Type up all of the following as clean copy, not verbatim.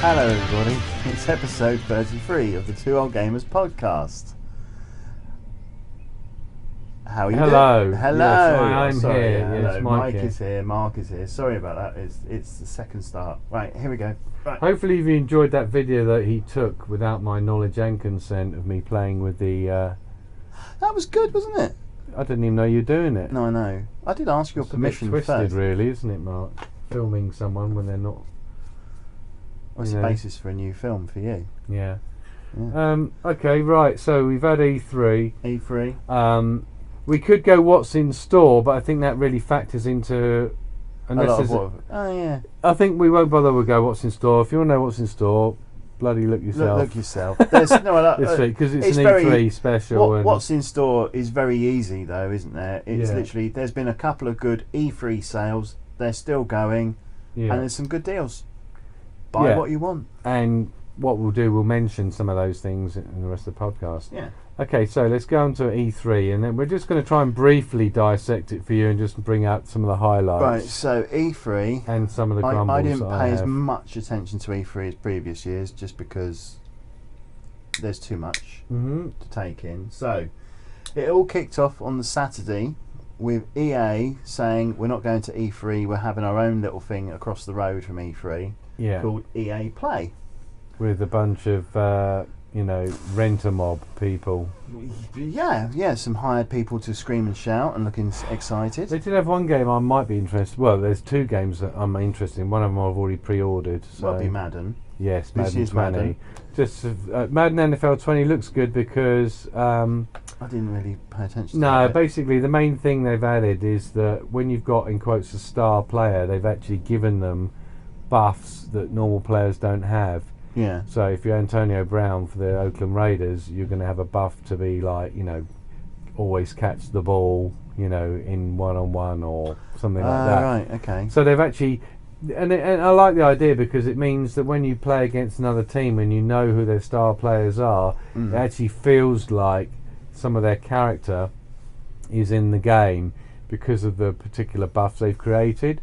Hello everybody, it's episode 33 of the Two Old Gamers podcast. How are you doing? Hello! Yes, I'm sorry, here. yeah, Yes, hello. Mike is here, Mark is here. Sorry about that, it's the second start. Right, here we go. Right. Hopefully you enjoyed that video that he took without my knowledge and consent of me playing with the... That was good, wasn't it? I didn't even know you were doing it. No, I know. I did ask your permission twisted, first. really, isn't it, Mark? Filming someone when they're not... What's the basis for a new film for you? Yeah. Okay, right, so we've had E3. E3. We could go what's in store, but I think that really factors into... Oh yeah. I think we won't bother with go what's in store. If you want to know what's in store, bloody look yourself. Look yourself. There's no, because it's an E3 special. What's in store is very easy though, isn't there? It's literally, there's been a couple of good E3 sales. They're still going, and there's some good deals. Buy what you want. And what we'll do, we'll mention some of those things in the rest of the podcast. Yeah. Okay, so let's go on to E3, and then we're just going to try and briefly dissect it for you and just bring out some of the highlights. Right, so E3... And some of the grumbles I didn't pay as much attention to E3 as previous years, just because there's too much to take in. So, it all kicked off on the Saturday with EA saying, we're not going to E3, we're having our own little thing across the road from E3 called EA Play. With a bunch of... rent-a-mob people. Yeah, some hired people to scream and shout and looking excited. They did have one game I might be interested. Well, there's two games that I'm interested in. One of them I've already pre-ordered. So. That'll be Madden. Yes, this Madden 20. Madden. Just Madden NFL 20 looks good because... I didn't really pay attention to No, that. basically the main thing they've added is that when you've got, in quotes, a star player, they've actually given them buffs that normal players don't have. Yeah. So if you're Antonio Brown for the Oakland Raiders, you're going to have a buff to be like, always catch the ball, in one-on-one or something like that. Right, okay. So they've actually... And I like the idea because it means that when you play against another team and you know who their star players are, it actually feels like some of their character is in the game because of the particular buffs they've created.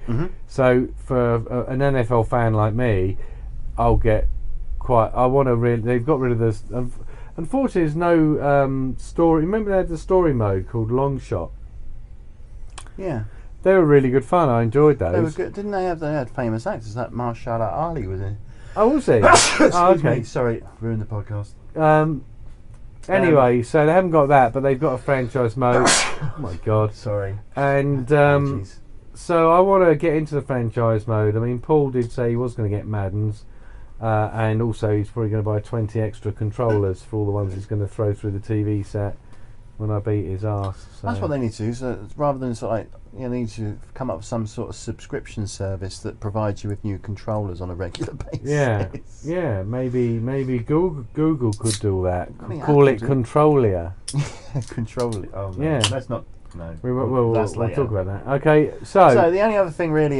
So for an NFL fan like me, I'll get... I want to really. They've got rid of this. Unfortunately, there's no story. Remember, they had the story mode called Long Shot. Yeah, they were really good fun. I enjoyed those. They were good, didn't they? They had famous actors. That Mahershala Ali was in. Oh, was he? Okay. Sorry, ruined the podcast. Anyway, so they haven't got that, but they've got a franchise mode. Oh my God. Sorry. And so I want to get into the franchise mode. I mean, Paul did say he was going to get Maddens. And also he's probably going to buy 20 extra controllers for all the ones he's going to throw through the TV set when I beat his arse. So. That's what they need to do. So rather than they need to come up with some sort of subscription service that provides you with new controllers on a regular basis. Yeah. Maybe Google could do that. Call it Controlia. Controlia. Oh no. Yeah. Let's not. No. We'll talk about that. Okay. So the only other thing really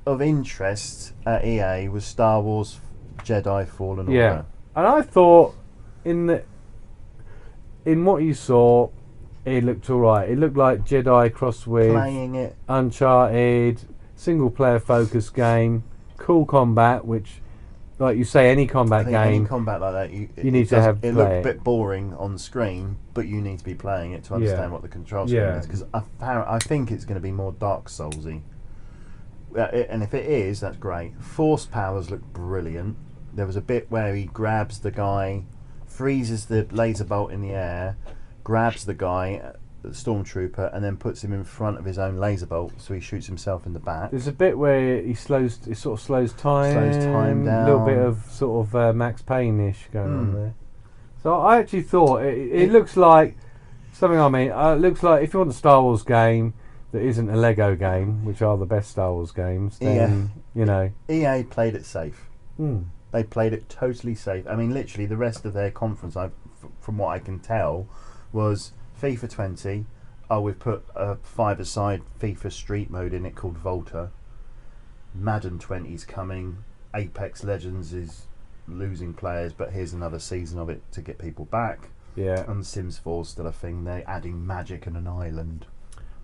of interest at EA was Star Wars Jedi Fallen Order. Yeah, and I thought in what you saw, it looked alright. It looked like Jedi crossed with playing it Uncharted, single player focused game, cool combat, which, like you say, any combat game, any combat like that, you need to have. It looked a bit boring on screen, but you need to be playing it to understand what the control scheme is. Because I think it's going to be more Dark Soulsy. And if it is, that's great. Force powers look brilliant. There was a bit where he grabs the guy, freezes the laser bolt in the air, grabs the guy, the stormtrooper, and then puts him in front of his own laser bolt, so he shoots himself in the back. There's a bit where it sort of slows time down. A little bit of sort of Max Payne-ish going on there. So I actually thought it looks like something. It looks like if you want a Star Wars game that isn't a Lego game, which are the best Star Wars games, then EA played it safe. They played it totally safe. I mean, literally, the rest of their conference, from what I can tell, was FIFA 20. We've put a five-a-side FIFA Street mode in it called Volta. Madden 20's coming. Apex Legends is losing players, but here's another season of it to get people back. Yeah. And Sims 4's still a thing. They're adding magic and an island.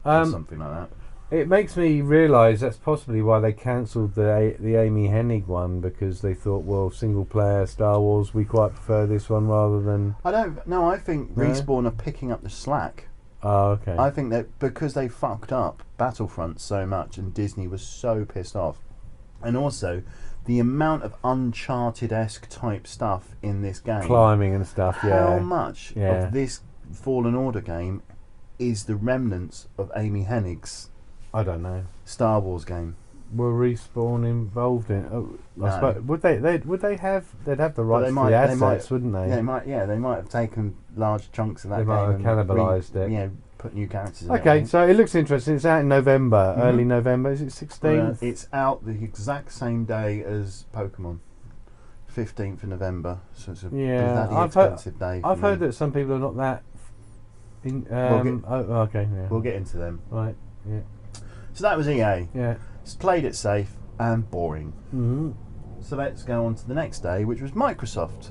Or something like that. It makes me realise that's possibly why they cancelled the Amy Hennig one, because they thought, well, single player Star Wars, we quite prefer this one rather than. I don't. No, I think Respawn are picking up the slack. Oh, okay. I think that because they fucked up Battlefront so much, and Disney was so pissed off, and also the amount of Uncharted-esque type stuff in this game, climbing and stuff. How much of this Fallen Order game is the remnants of Amy Hennig's? I don't know. Star Wars game. Were Respawn involved in? Oh, No. I suppose, would they? They'd have the rights to the assets, wouldn't they? They might. Yeah, they might have taken large chunks of that. They might have cannibalised it. Yeah, put new characters in. Okay, so it looks interesting. It's out in November, early November. Is it 16th? It's out the exact same day as Pokemon, 15th of November. So it's a bloody expensive day. I've heard that some people are not that. Okay. Yeah. We'll get into them. Right. Yeah. So that was EA. Yeah. It's played it safe and boring. Mm-hmm. So let's go on to the next day, which was Microsoft.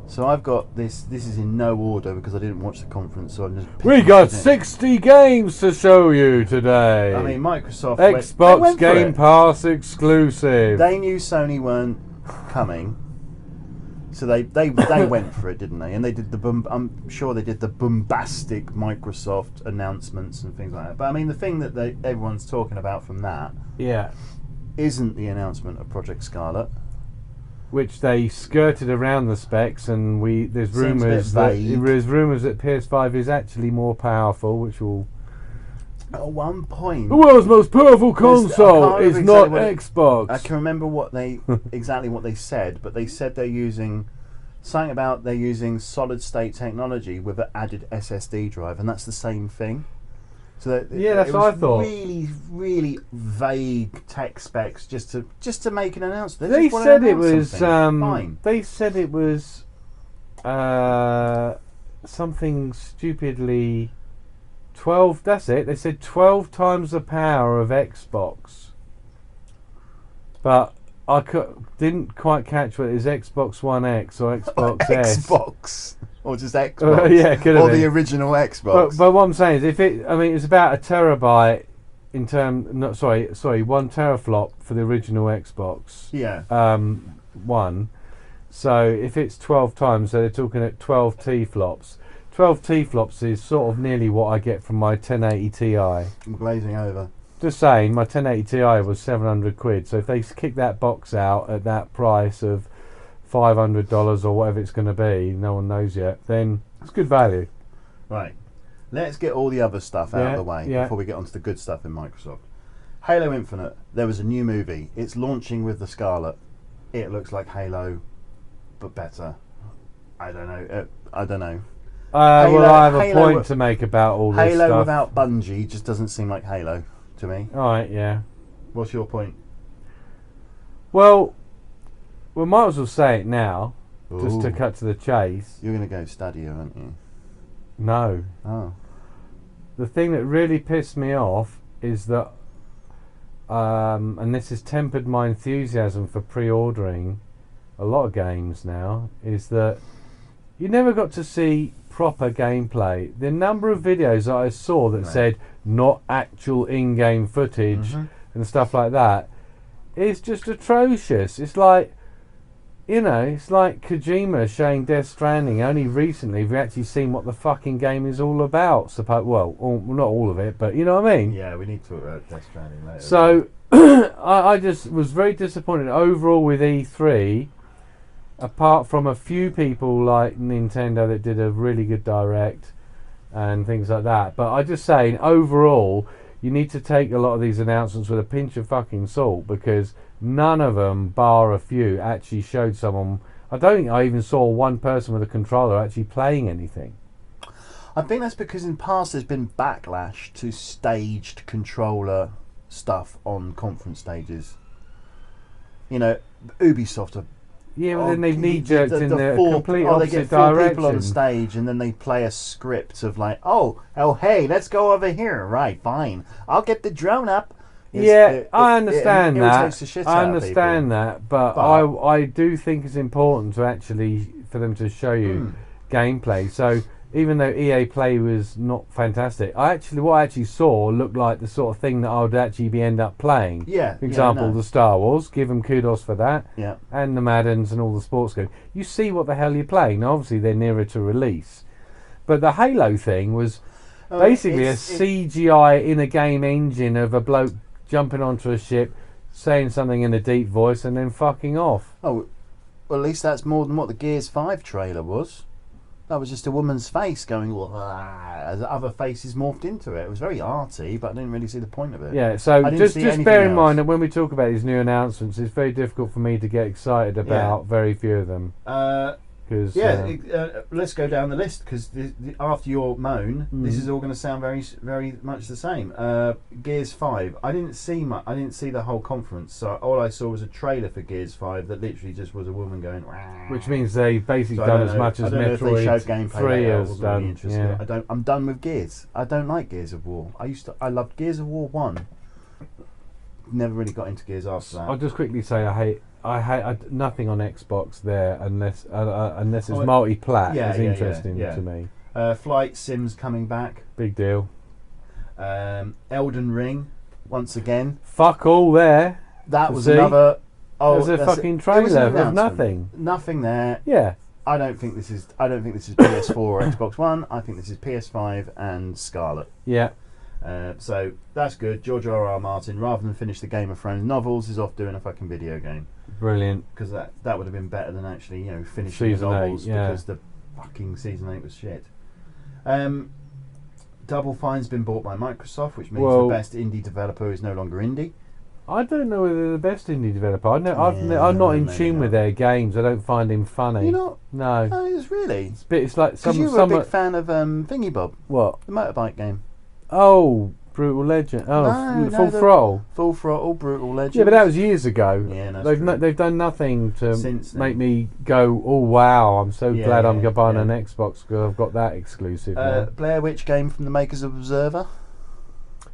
So I've got this. This is in no order because I didn't watch the conference, so I'm just. We got 60 games to show you today. I mean, Microsoft. Xbox Game Pass exclusive. They knew Sony weren't coming, so they went for it, didn't they? And they did I'm sure they did the bombastic Microsoft announcements and things like that. But I mean, the thing that everyone's talking about from that, isn't the announcement of Project Scarlet, which they skirted around the specs, and there's rumours that PS5 is actually more powerful, which will. At one point, the world's most powerful console is not Xbox. I can remember exactly what they said, but they said they're using solid state technology with an added SSD drive, and that's the same thing. So that's what I thought. Really, really vague tech specs just to make an announcement. They said it was. Fine. They said it was something stupidly. 12. That's it. They said 12 times the power of Xbox. But I didn't quite catch what it is. Xbox One X or Xbox S. Xbox. Or just Xbox. Yeah, could have or been. The original Xbox. But what I'm saying is, it's about a terabyte in term. Sorry, 1 teraflop for the original Xbox. Yeah. One. So if it's 12 times, so they're talking at 12 T-flops. 12 T-flops is sort of nearly what I get from my 1080 Ti. I'm glazing over. Just saying, my 1080 Ti was 700 quid. So if they kick that box out at that price of $500 or whatever it's going to be, no one knows yet, then it's good value. Right. Let's get all the other stuff out of the way before we get onto the good stuff in Microsoft. Halo Infinite. There was a new movie. It's launching with the Scarlet. It looks like Halo, but better. I don't know. Well, I have a point to make about all this stuff. Halo without Bungie just doesn't seem like Halo to me. Alright, yeah. What's your point? Well, we might as well say it now, just to cut to the chase. You're going to go Stadia, aren't you? No. Oh. The thing that really pissed me off is that, and this has tempered my enthusiasm for pre-ordering a lot of games now, is that you never got to see proper gameplay. The number of videos that I saw that said not actual in-game footage and stuff like that is just atrocious. It's like, it's like Kojima showing Death Stranding. Only recently we've actually seen what the fucking game is all about. Well, not all of it, but you know what I mean? Yeah, we need to talk about Death Stranding later. So, I just was very disappointed overall with E3. Apart from a few people like Nintendo that did a really good direct and things like that. But I'm just saying, overall, you need to take a lot of these announcements with a pinch of fucking salt, because none of them, bar a few, actually showed someone. I don't think I even saw one person with a controller actually playing anything. I think that's because in the past there's been backlash to staged controller stuff on conference stages. Ubisoft are. Yeah, but then they've knee-jerked in the complete opposite they get four direction. people on stage and then they play a script of like, oh, hey, let's go over here. Right, fine. I'll get the drone up. I understand that. The shit I out understand that, but I do think it's important to actually for them to show you gameplay. So even though EA Play was not fantastic, what I actually saw looked like the sort of thing that I would actually end up playing. Yeah. For example, the Star Wars, give them kudos for that. Yeah. And the Maddens and all the sports games. You see what the hell you're playing. Now, obviously, they're nearer to release. But the Halo thing was basically a CGI in a game engine of a bloke jumping onto a ship, saying something in a deep voice, and then fucking off. Oh, well, at least that's more than what the Gears 5 trailer was. That was just a woman's face going as other faces morphed into it. It was very arty, but I didn't really see the point of it. Yeah, so just bear in mind that when we talk about these new announcements, it's very difficult for me to get excited about very few of them. Let's go down the list, because after your moan, this is all going to sound very, very much the same. Gears 5. I didn't see the whole conference, so all I saw was a trailer for Gears 5 that literally just was a woman going. Wah. Which means they've basically done as much as Metroid 3 has done. Yeah. I'm done with Gears. I don't like Gears of War. I loved Gears of War 1. Never really got into Gears after that. I'll just quickly say I hate nothing on Xbox there unless it's multi-plat is interesting to me. Flight Sims coming back. Big deal. Elden Ring once again. Fuck all there. That was another. There's a fucking trailer of nothing. Nothing there. Yeah. I don't think this is PS4 or Xbox One. I think this is PS5 and Scarlet. Yeah. So that's good. George R.R. Martin, rather than finish the Game of Thrones novels, is off doing a fucking video game. Brilliant. Because that would have been better than actually finishing the novels, because the fucking season 8 was shit. Double Fine's been bought by Microsoft, which means the best indie developer is no longer indie. I don't know whether they're the best indie developer. I'm not in tune with their games. I don't find him funny. You're not? No. No, it's really. It's like because you were a big fan of Thingy Bob. What? The motorbike game. Oh, Brutal Legend. Oh, Full Throttle. Full Throttle, Brutal Legend. Yeah, but that was years ago. Yeah, that's true. They've done nothing to make me go, oh wow, I'm so glad I'm buying an Xbox because I've got that exclusive. Blair Witch game from the makers of Observer.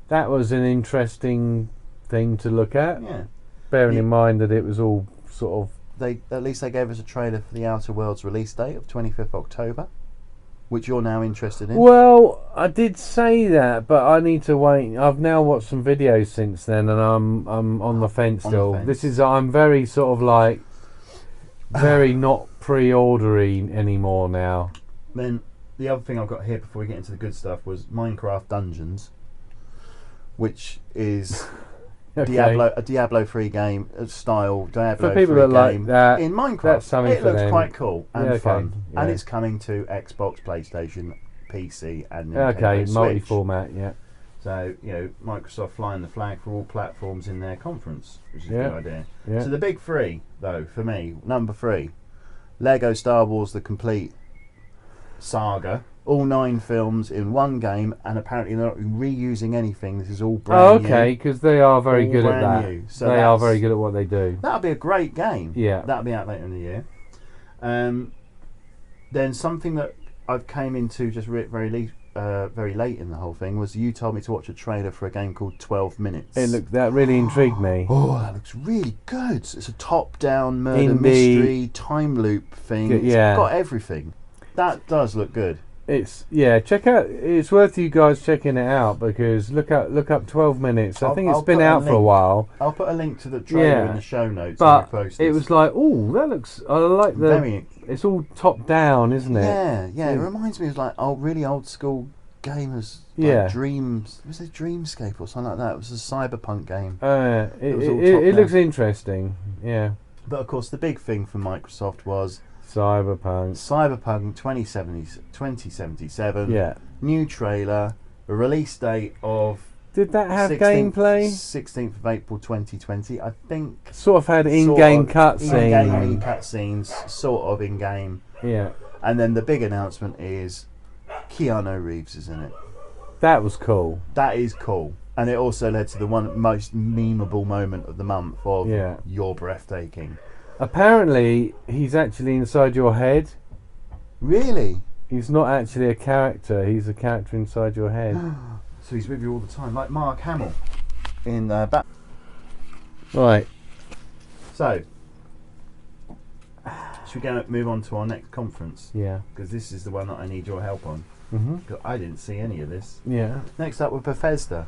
That was an interesting thing to look at. Yeah. Bearing in mind that it was all sort of... At least they gave us a trailer for the Outer Worlds release date of 25th October. Which you're now interested in? Well, I did say that, but I need to wait. I've now watched some videos since then, and I'm on the fence still. I'm very sort of like very not pre-ordering anymore now. Then the other thing I've got here before we get into the good stuff was Minecraft Dungeons, which is a Diablo 3 game style. Diablo for people 3 that game like that in Minecraft. That's something it for looks them. quite cool and fun, yeah. and it's coming to Xbox, PlayStation, PC, and Nintendo Switch. Multi-format, yeah. So Microsoft flying the flag for all platforms in their conference, which is a good idea. Yeah. So the big three, though, for me, number 3, Lego Star Wars: The Complete Saga. All 9 films in one game, and apparently they're not reusing anything. This is all brand new. Okay, because they are very good at that. New. So they are very good at what they do. That'll be a great game. Yeah. That'll be out later in the year. Then something that I've came into just very late in the whole thing was you told me to watch a trailer for a game called 12 Minutes. That really intrigued me. Oh, that looks really good. It's a top-down murder mystery time loop thing. It's got everything. That does look good. Check out. It's worth you guys checking it out, because look up 12 Minutes. I think it's been out for a while. I'll put a link to the trailer in the show notes. But it was like, oh, that looks. I like it's all top down, isn't it? Yeah. It reminds me of like really old school gamers. Like Dreams. Was it Dreamscape or something like that? It was a cyberpunk game. It looks interesting. Yeah. But of course, the big thing for Microsoft was Cyberpunk 2077. Yeah. New trailer. A release date of. Did that have gameplay? 16th of April 2020. I think. Sort of had in-game cutscenes. In-game cutscenes, sort of in-game. Yeah. And then the big announcement is Keanu Reeves is in it. That was cool. That is cool. And it also led to the most memeable moment of the month of You're Breathtaking. Apparently, he's actually inside your head. Really? He's not actually a character. He's a character inside your head. So he's with you all the time, like Mark Hamill in Right. So, Should we move on to our next conference? Yeah. Because this is the one that I need your help on. Because I didn't see any of this. Yeah. Next up with Bethesda.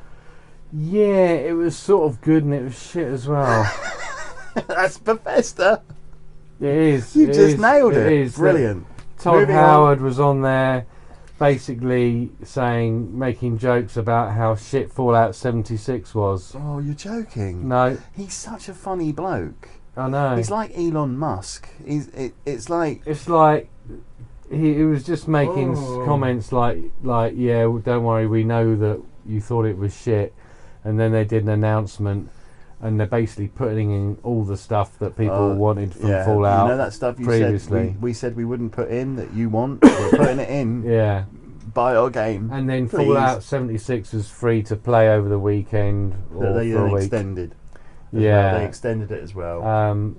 Yeah, it was sort of good and it was shit as well. That's Bethesda. It is. You just nailed it. It is. Brilliant. Todd Howard was on there basically making jokes about how shit Fallout 76 was. Oh, you're joking. No. He's such a funny bloke. I know. He's like Elon Musk. It's like he was just making comments like yeah, well, don't worry, we know that you thought it was shit, and then they did an announcement and they're basically putting in all the stuff that people wanted from Fallout. You know that stuff you previously. Said we said we wouldn't put in that you want. We're putting it in. Yeah. Buy our game. And then please. Fallout 76 was free to play over the weekend or they for a week. Extended. Yeah. They extended it as well.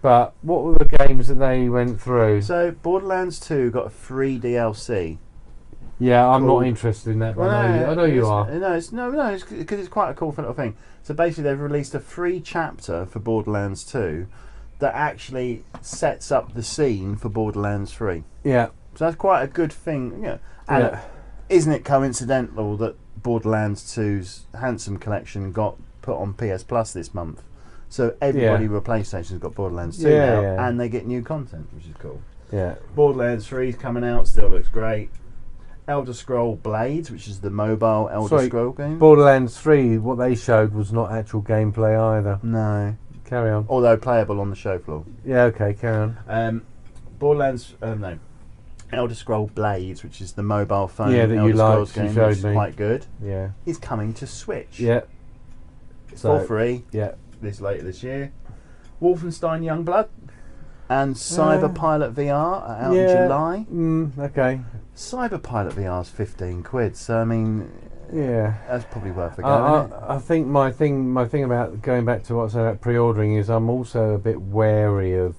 But what were the games that they went through? So Borderlands 2 got a free DLC. Yeah, I'm not interested in that. Well, I know you are. No, it's because it's quite a cool little thing. So basically, they've released a free chapter for Borderlands 2 that actually sets up the scene for Borderlands 3. Yeah. So that's quite a good thing. Yeah. And isn't it coincidental that Borderlands 2's Handsome Collection got put on PS Plus this month? So everybody with PlayStation's got Borderlands 2 now, and they get new content, which is cool. Yeah. Borderlands 3 is coming out, still looks great. Elder Scroll Blades, which is the mobile Elder Scroll game. Borderlands 3, what they showed was not actual gameplay either. No. Carry on. Although playable on the show floor. Yeah, okay, carry on. Elder Scroll Blades, which is the mobile phone that Elder you Scrolls liked, game, you which is showed me. quite good, Yeah. is coming to Switch. Yeah. For free. Yeah. Later this year. Wolfenstein Youngblood and Cyberpilot VR are out in July. Okay. Cyberpilot VR is £15, so I mean, that's probably worth a go. Isn't it? I think my thing about going back to what I said about pre-ordering is I'm also a bit wary of.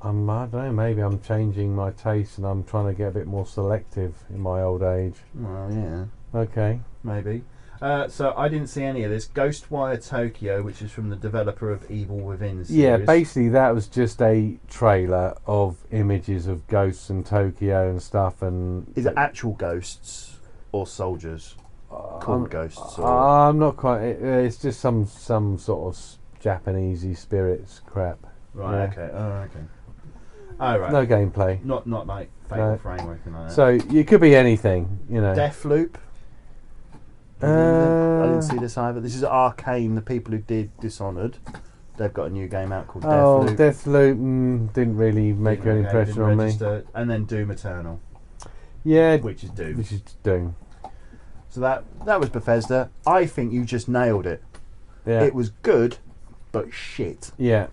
I don't know. Maybe I'm changing my taste and I'm trying to get a bit more selective in my old age. Well, yeah. Okay. Maybe. So I didn't see any of this. Ghostwire Tokyo, which is from the developer of Evil Within series. Yeah, basically that was just a trailer of images of ghosts in Tokyo and stuff. And is it actual ghosts or soldiers called ghosts? Or? I'm not quite. It's just some sort of Japanesey spirits crap. Right. Yeah. Okay. Oh, okay. Oh, right. No gameplay. Not like Fatal Frame or anything like that. So it could be anything, you know. Deathloop. I didn't see this either. This is Arcane, the people who did Dishonored. They've got a new game out called Deathloop. Deathloop didn't really make any impression on me. And then Doom Eternal. Yeah, which is Doom. So that was Bethesda. I think you just nailed it. Yeah. It was good, but shit. Yeah.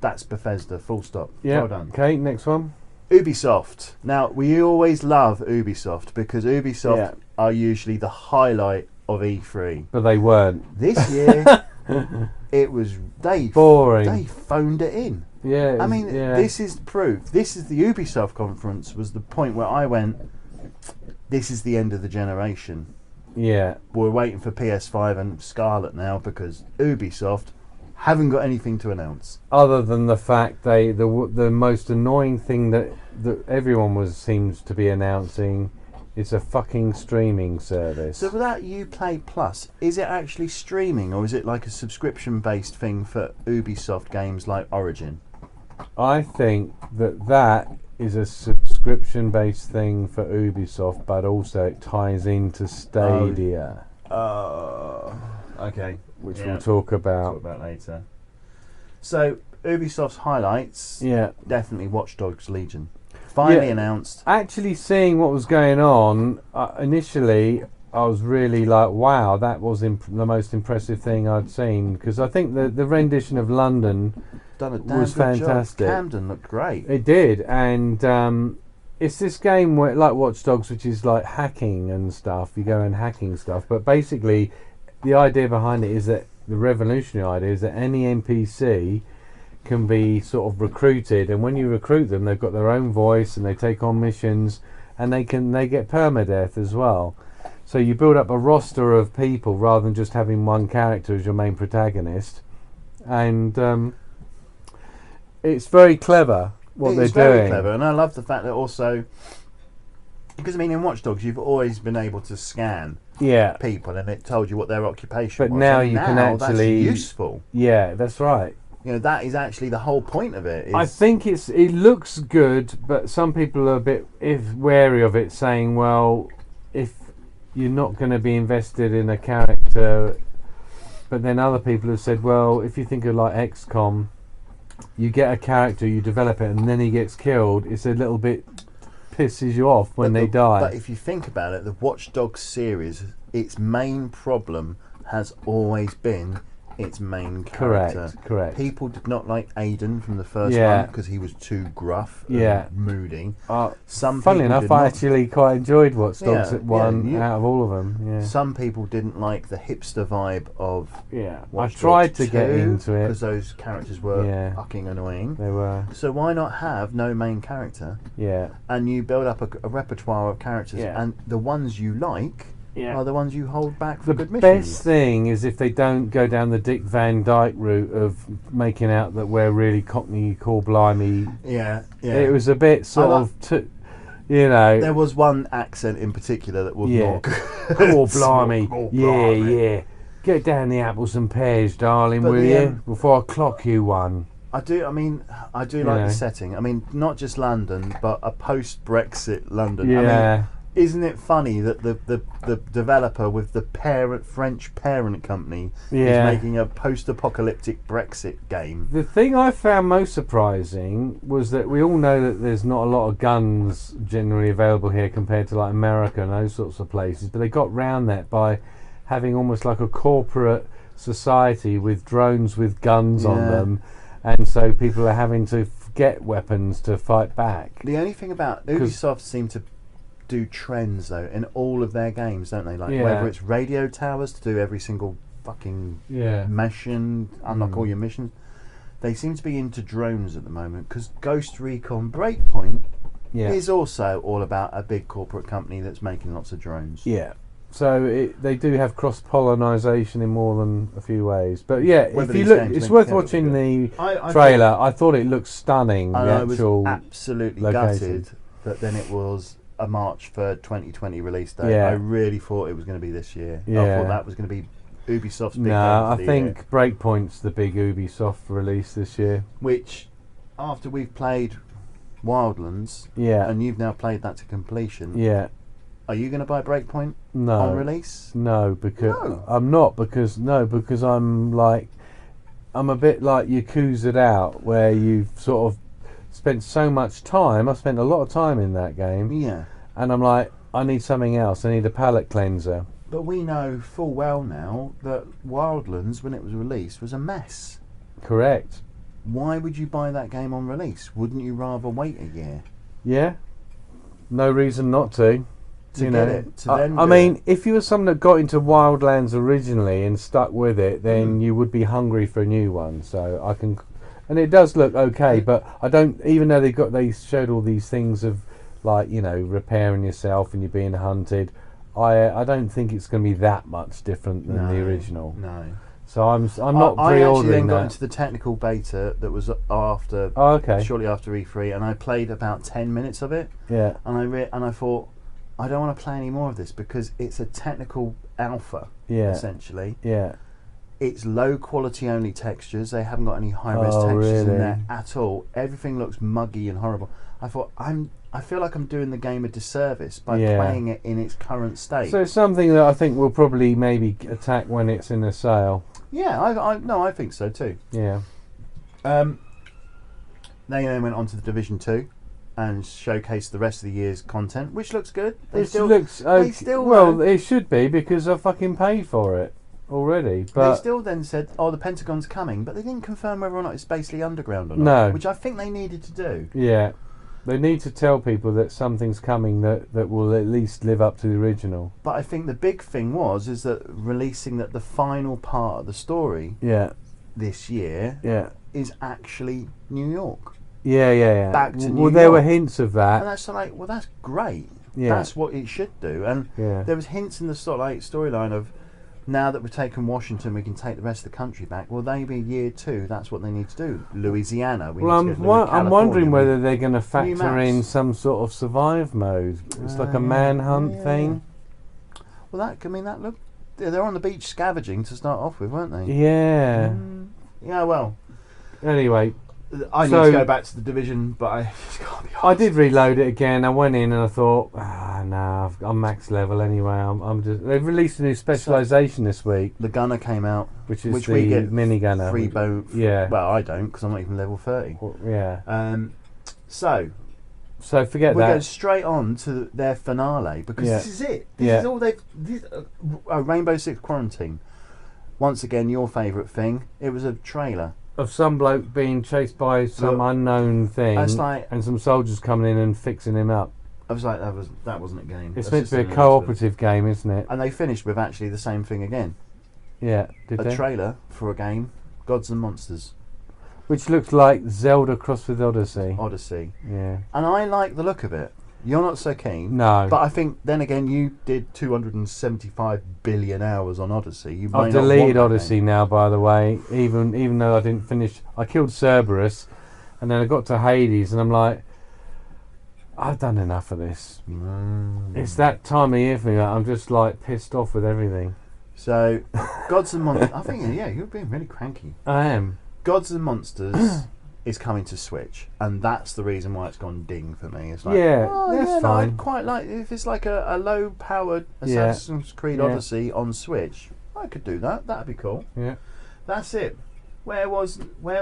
That's Bethesda. Full stop. Yeah. Well done. Okay, next one. Ubisoft. Now we always love Ubisoft because Ubisoft are usually the highlight of E3. But they weren't. This year, it was boring. They phoned it in. Yeah. I mean, this is proof. This is the Ubisoft conference. Was the point where I went. This is the end of the generation. Yeah. We're waiting for PS5 and Scarlet now because Ubisoft haven't got anything to announce. Other than the fact the most annoying thing that everyone seems to be announcing. It's a fucking streaming service. So for that Uplay Plus, is it actually streaming or is it like a subscription-based thing for Ubisoft games like Origin? I think that is a subscription-based thing for Ubisoft, but also it ties into Stadia. Okay. Which we'll talk about. Talk about later. So Ubisoft's highlights. Yeah. Definitely Watch Dogs Legion. Finally announced. Actually seeing what was going on, initially I was really like, wow, that was the most impressive thing I'd seen. Because I think the rendition of London was fantastic. Camden looked great. It did. And it's this game where, like Watch Dogs, which is like hacking and stuff. You go and hacking stuff. But basically, the idea behind it is that the revolutionary idea is that any NPC can be sort of recruited, and when you recruit them, they've got their own voice and they take on missions, and they get permadeath as well. So you build up a roster of people rather than just having one character as your main protagonist, and it's very clever what they're doing. Very clever, and I love the fact that also, because I mean, in Watch Dogs, you've always been able to scan people, and it told you what their occupation was. But now you can actually that's useful. Yeah, that's right. You know, that is actually the whole point of it. I think it looks good, but some people are a bit wary of it, saying, well, if you're not going to be invested in a character, but then other people have said, well, if you think of like XCOM, you get a character, you develop it, and then he gets killed. It's a little bit pisses you off when they die. But if you think about it, the Watch Dogs series, its main problem has always been its main character. Correct. People did not like Aiden from the first one because he was too gruff and moody. Funnily enough, I actually quite enjoyed Watch Dogs out of all of them. Yeah. Some people didn't like the hipster vibe of Watch I tried Dogs to get into it because those characters were fucking annoying. They were. So why not have no main character? Yeah. And you build up a repertoire of characters, and the ones you like are the ones you hold back for good missions. The best thing is if they don't go down the Dick Van Dyke route of making out that we're really Cockney, call blimey. Yeah. It was a bit There was one accent in particular that was not good. Call blimey. Yeah. Get down the apples and pears, darling, will you? Before I clock you one. I do like the setting. I mean, not just London, but a post-Brexit London. Yeah. I mean, isn't it funny that the developer with the French parent company is making a post-apocalyptic Brexit game? The thing I found most surprising was that we all know that there's not a lot of guns generally available here compared to like America and those sorts of places, but they got round that by having almost like a corporate society with drones with guns on them, and so people are having to get weapons to fight back. The only thing about Ubisoft seem to do trends though in all of their games, don't they? Like whether it's radio towers to do every single fucking mission, unlock all your missions. They seem to be into drones at the moment because Ghost Recon Breakpoint is also all about a big corporate company that's making lots of drones. Yeah. So they do have cross-pollination in more than a few ways. But if you look, it's worth watching the trailer. I thought it looked stunning. I was absolutely gutted that then it was a March 3rd, 2020 release date. I really thought it was going to be this year. I thought that was going to be Ubisoft's big game. I think Breakpoint's the big Ubisoft release this year. Which, after we've played Wildlands, and you've now played that to completion, are you going to buy Breakpoint on release? No, because I'm not. Because I'm a bit like Yakuza out, where you've sort of spent so much time. I spent a lot of time in that game. Yeah. And I'm like, I need something else. I need a palate cleanser. But we know full well now that Wildlands, when it was released, was a mess. Correct. Why would you buy that game on release? Wouldn't you rather wait a year? Yeah. No reason not to. I mean, if you were someone that got into Wildlands originally and stuck with it, then you would be hungry for a new one. So I can, and it does look okay, but I don't. Even though they showed all these things of like repairing yourself and you're being hunted, I don't think it's going to be that much different than the original. No. So I'm not pre-ordering that. I actually then got into the technical beta that was after shortly after E3, and I played about 10 minutes of it. Yeah. And I thought, I don't want to play any more of this because it's a technical alpha, essentially. Yeah. It's low quality only textures. They haven't got any high res textures in there at all. Everything looks muggy and horrible. I thought, I feel like I'm doing the game a disservice by playing it in its current state. So it's something that I think we'll probably maybe attack when it's in a sale. Yeah, I think so too. Yeah. They then went on to the Division 2 and showcased the rest of the year's content, which looks good. It should be because I fucking paid for it already. But they still then said, "Oh, the Pentagon's coming," but they didn't confirm whether or not it's basically underground or not. No, which I think they needed to do. Yeah, they need to tell people that something's coming that will at least live up to the original. But I think the big thing is that releasing that the final part of the story, this year, is actually New York. Yeah. Back to New York. There were hints of that. And that's like, well, that's great. Yeah. That's what it should do. And there was hints in the storyline of now that we've taken Washington, we can take the rest of the country back. Well, maybe year 2, that's what they need to do. Louisiana. I'm wondering whether they're going to factor in some sort of survive mode. It's like a manhunt thing. Well, that look. They're on the beach scavenging to start off with, weren't they? Yeah. Yeah. Well. Anyway. I need to go back to the Division, but I just can't be honest. I did reload it again. I went in and I thought, no, I'm max level anyway. I'm just. They've released a new specialisation this week. The Gunner came out, which the we get mini Gunner. Free bow. Yeah. Well, I don't because I'm not even level 30. Yeah. So forget that. We'll go straight on to their finale because this is it. This is all they've. Rainbow Six Quarantine. Once again, your favourite thing. It was a trailer. Of some bloke being chased by some unknown thing, and some soldiers coming in and fixing him up. I was like, that wasn't a game. It's meant to be a cooperative game, isn't it? And they finished with actually the same thing again. Yeah, did they? A trailer for a game, Gods and Monsters. Which looks like Zelda crossed with Odyssey. Yeah. And I like the look of it. You're not so keen. No. But I think, then again, you did 275 billion hours on Odyssey. I've deleted Odyssey now, by the way, even though I didn't finish. I killed Cerberus, and then I got to Hades, and I'm like, I've done enough of this. It's that time of year for me. I'm just like pissed off with everything. So, Gods and Monsters. I think, you're being really cranky. I am. Gods and Monsters is coming to Switch, and that's the reason why it's gone ding for me. It's like, that's fine. I'd quite like if it's like a low-powered Assassin's Creed Odyssey on Switch. I could do that. That'd be cool. Yeah, that's it. Where was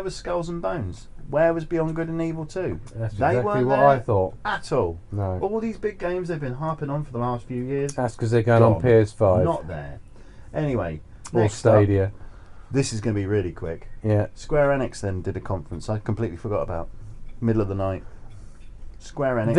Skulls and Bones? Where was Beyond Good and Evil 2? That's exactly what I thought. At all. No. All these big games they've been harping on for the last few years. That's because they're going on PS5. Not there. Anyway, or Stadia. This is going to be really quick. Yeah. Square Enix then did a conference I completely forgot about. Middle of the night. Square Enix.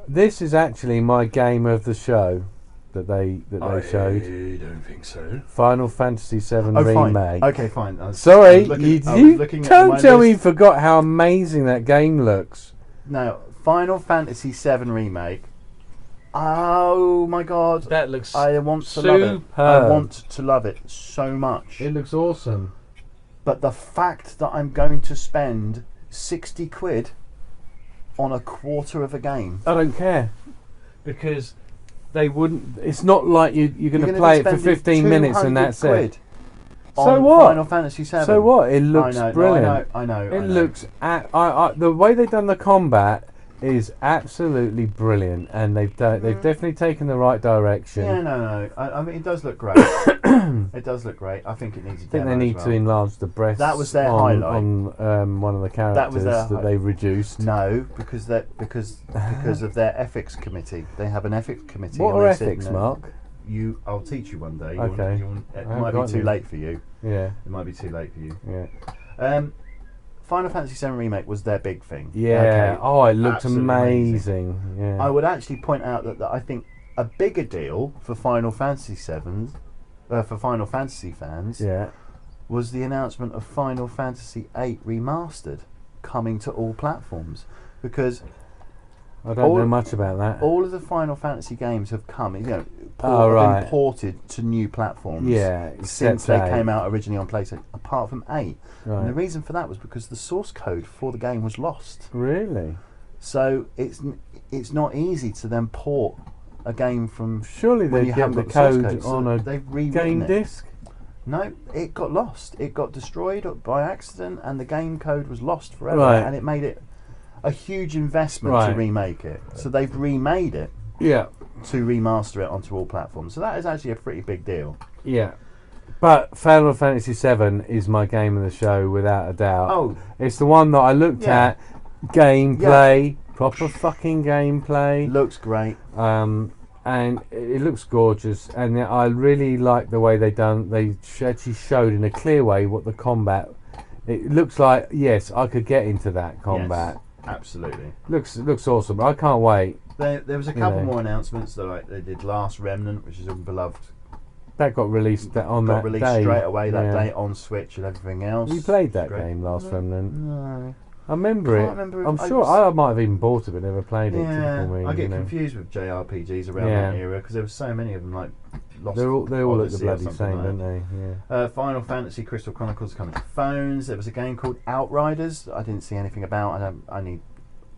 This is actually my game of the show that they showed. I don't think so. Final Fantasy VII Remake. Fine. Okay, fine. Sorry, you don't tell me you forgot how amazing that game looks. No, Final Fantasy VII Remake. Oh my god. That looks I want to love it. I want to love it so much. It looks awesome. But the fact that I'm going to spend 60 quid on a quarter of a game. I don't care. Because they wouldn't. It's not like you're going to play it for 15 minutes and that's it. So what? Final Fantasy VII. So what? It looks brilliant. I know. It looks. The way they've done the combat is absolutely brilliant, and they've definitely taken the right direction. Yeah, no. I mean, it does look great. It does look great. I think it needs. I think they need to enlarge the breasts. That was their highlight on one of the characters that they reduced. No, because of their ethics committee. They have an ethics committee. What are ethics, Mark? I'll teach you one day. Okay. It might be too late for you. Yeah. It might be too late for you. Yeah. Final Fantasy VII Remake was their big thing. Yeah. Okay. Oh, it looked amazing. Yeah. I would actually point out that I think a bigger deal for Final Fantasy fans, was the announcement of Final Fantasy VIII Remastered coming to all platforms, because I don't know much about that. All of the Final Fantasy games have come, been ported to new platforms. Yeah, since they came out originally on PlayStation, apart from 8. Right. And the reason for that was because the source code for the game was lost. Really? So it's not easy to then port a game from. Surely they get the code on a game disc. No, it got lost. It got destroyed by accident, and the game code was lost forever. Right. And it made it a huge investment to remake it. So they've remade it. Yeah. To remaster it onto all platforms. So that is actually a pretty big deal. Yeah. But Final Fantasy VII is my game of the show without a doubt. Oh. It's the one that I looked at. Gameplay. Yeah. Proper fucking gameplay. Looks great. And it looks gorgeous. And I really like the way they actually showed in a clear way what the combat. It looks like, yes, I could get into that combat. Yes, absolutely. Looks awesome. I can't wait. There was a couple more announcements. They did Last Remnant, which is a beloved. That got released on that day. Straight away that day on Switch and everything else. You played that game, Last Remnant? No. I remember it. I'm sure I might have even bought it, but never played it. Yeah, me, I get confused with JRPGs around that era because there were so many of them. Like Lost they all look the bloody same, like. don't they? Yeah. Final Fantasy Crystal Chronicles coming to phones. There was a game called Outriders. I didn't see anything about.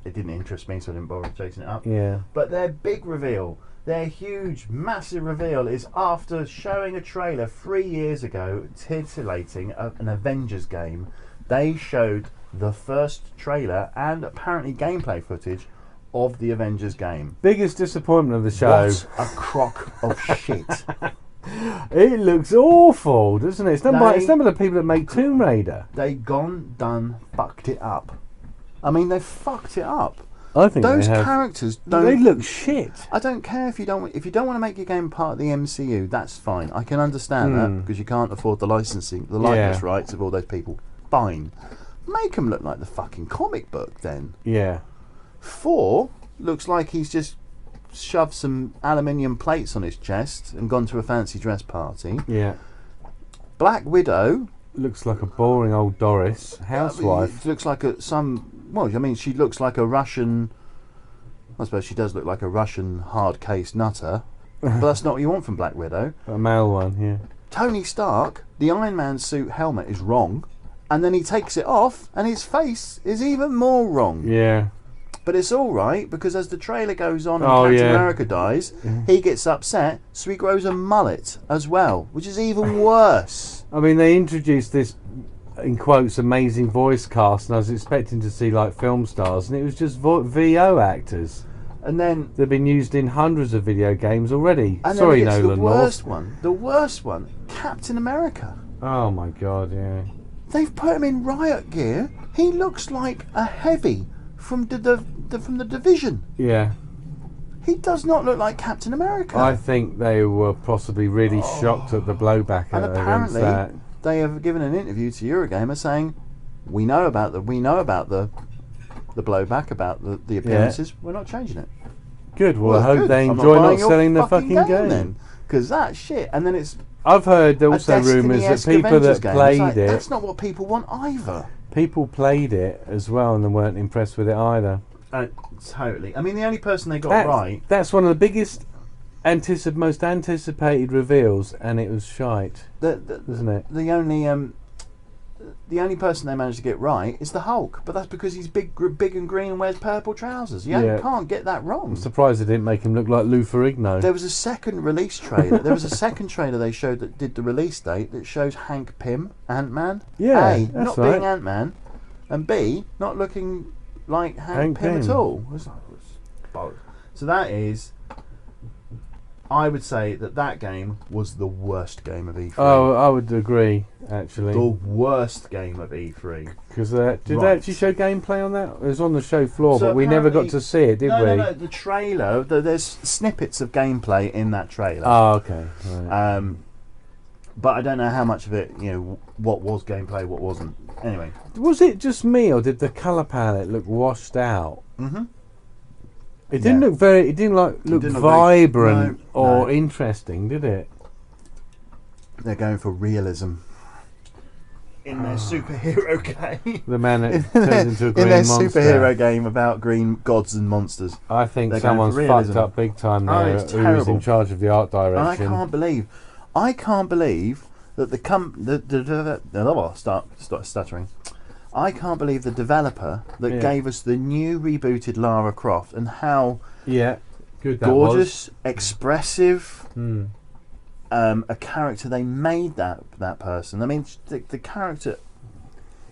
It didn't interest me, so I didn't bother chasing it up. Yeah. But their big reveal, their huge, massive reveal, is after showing a trailer 3 years ago, titillating an Avengers game. They showed the first trailer and apparently gameplay footage of the Avengers game. Biggest disappointment of the show. What a crock of shit. It looks awful, doesn't it? It's done by the people that make Tomb Raider. They fucked it up. I mean, they fucked it up. I think those characters don't. They look shit. I don't care if you don't want to make your game part of the MCU. That's fine. I can understand that because you can't afford the licensing, the likeness rights of all those people. Fine. Make them look like the fucking comic book then. Yeah. 4 looks like he's just shoved some aluminium plates on his chest and gone to a fancy dress party. Yeah. Black Widow looks like a boring old Doris housewife. Looks like she looks like a Russian. I suppose she does look like a Russian hard-case nutter, but that's not what you want from Black Widow. A male one, yeah. Tony Stark, the Iron Man suit helmet is wrong, and then he takes it off, and his face is even more wrong. Yeah. But it's all right because as the trailer goes on and Captain America dies, he gets upset, so he grows a mullet as well, which is even worse. I mean, they introduced this, in quotes, amazing voice cast, and I was expecting to see like film stars, and it was just VO actors. And then they've been used in hundreds of video games already. And sorry, then Nolan North. The worst one, Captain America. Oh my god, yeah. They've put him in riot gear. He looks like a heavy from the Division. Yeah. He does not look like Captain America. I think they were possibly really shocked at the blowback. And apparently, they have given an interview to Eurogamer saying, "We know about the blowback, about the appearances. We're not changing it." Good. Well, I hope they enjoy not selling the fucking game. Because that's shit. And then it's. I've heard also rumours that people that played it. That's not what people want either. People played it as well and they weren't impressed with it either. Totally. I mean, the only person they got right. That's one of the biggest, most anticipated reveals, and it was shite. Isn't it? The only person they managed to get right is the Hulk, but that's because he's big and green and wears purple trousers. You can't get that wrong. I'm surprised they didn't make him look like Lou Ferrigno. There was a second release trailer. There was a second trailer they showed that did the release date that shows Hank Pym, Ant-Man. Yeah, A, not being Ant-Man, and B, not looking like Hank Pym at all. So that is. I would say that game was the worst game of E3. Oh, I would agree, actually. The worst game of E3. Because did they actually show gameplay on that? It was on the show floor, but we never got to see it, did we? No, the trailer, there's snippets of gameplay in that trailer. Oh, okay. Right. But I don't know how much of it, what was gameplay, what wasn't. Anyway. Was it just me, or did the colour palette look washed out? Mm-hmm. It didn't look very. It didn't look vibrant or interesting, did it? They're going for realism in their superhero game. The man that turns into a green monster. In their superhero game about green gods and monsters. I think someone's fucked up big time there. Who's in charge of the art direction? I can't believe that start stuttering. I can't believe the developer that gave us the new rebooted Lara Croft and how good gorgeous, expressive, a character they made that person. I mean, the character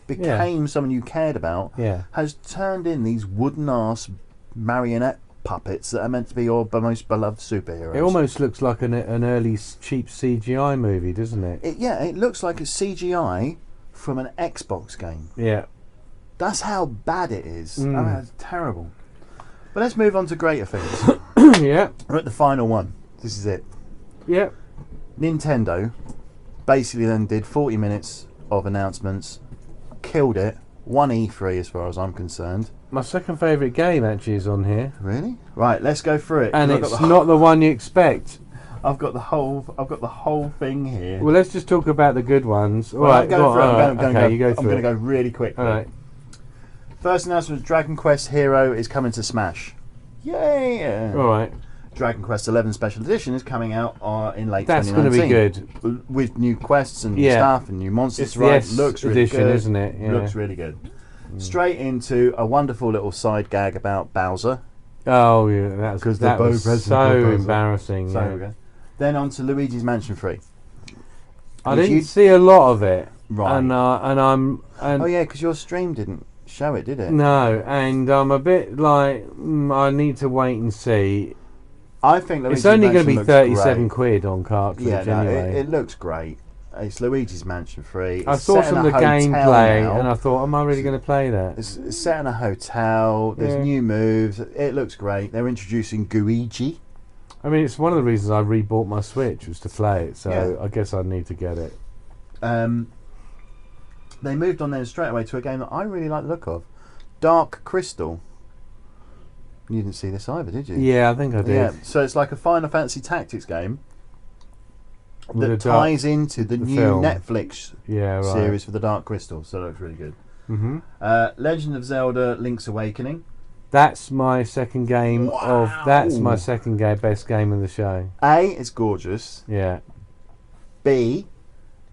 became someone you cared about. Has turned in these wooden ass marionette puppets that are meant to be your most beloved superheroes. It almost looks like an early cheap CGI movie, doesn't it? It looks like a CGI from an Xbox game. Yeah. That's how bad it is. I mean, it's terrible. But let's move on to greater things. Yeah. We're at the final one. This is it. Yeah. Nintendo basically then did 40 minutes of announcements, killed it, won E3 as far as I'm concerned. My second favourite game actually is on here. Really? Right, let's go through it. And it's not the one you expect. I've got the whole thing here. Well, let's just talk about the good ones. All right, go through it. I'm going to go really quickly. All right. First announcement: Dragon Quest Hero is coming to Smash. Yay! All right. Dragon Quest 11 Special Edition is coming out in late 2019. That's going to be good. With new quests and new stuff and new monsters. It's right, the looks really edition, good, isn't it? Yeah. Looks really good. Straight into a wonderful little side gag about Bowser. Oh yeah, that was so embarrassing. So good. Then on to Luigi's Mansion 3. I didn't see a lot of it, right? And oh yeah, because your stream didn't show it, did it? No, and I'm a bit like I need to wait and see. I think Luigi's it's only going to be 37 great. quid on cartridge anyway. It looks great. It's Luigi's Mansion 3. I saw some of the gameplay and I thought, am I really going to play that? It's set in a hotel. There's new moves. It looks great. They're introducing Guigi. I mean, it's one of the reasons I rebought my Switch was to play it. So I guess I need to get it. They moved on then straight away to a game that I really like the look of, Dark Crystal. You didn't see this either, did you? Yeah, I think I did. Yeah, so it's like a Final Fantasy Tactics game that ties into the new film. Netflix series for the Dark Crystal, so it looks really good. Mm-hmm. Legend of Zelda: Link's Awakening. That's my second game That's my second best game of the show. A, it's gorgeous. Yeah. B,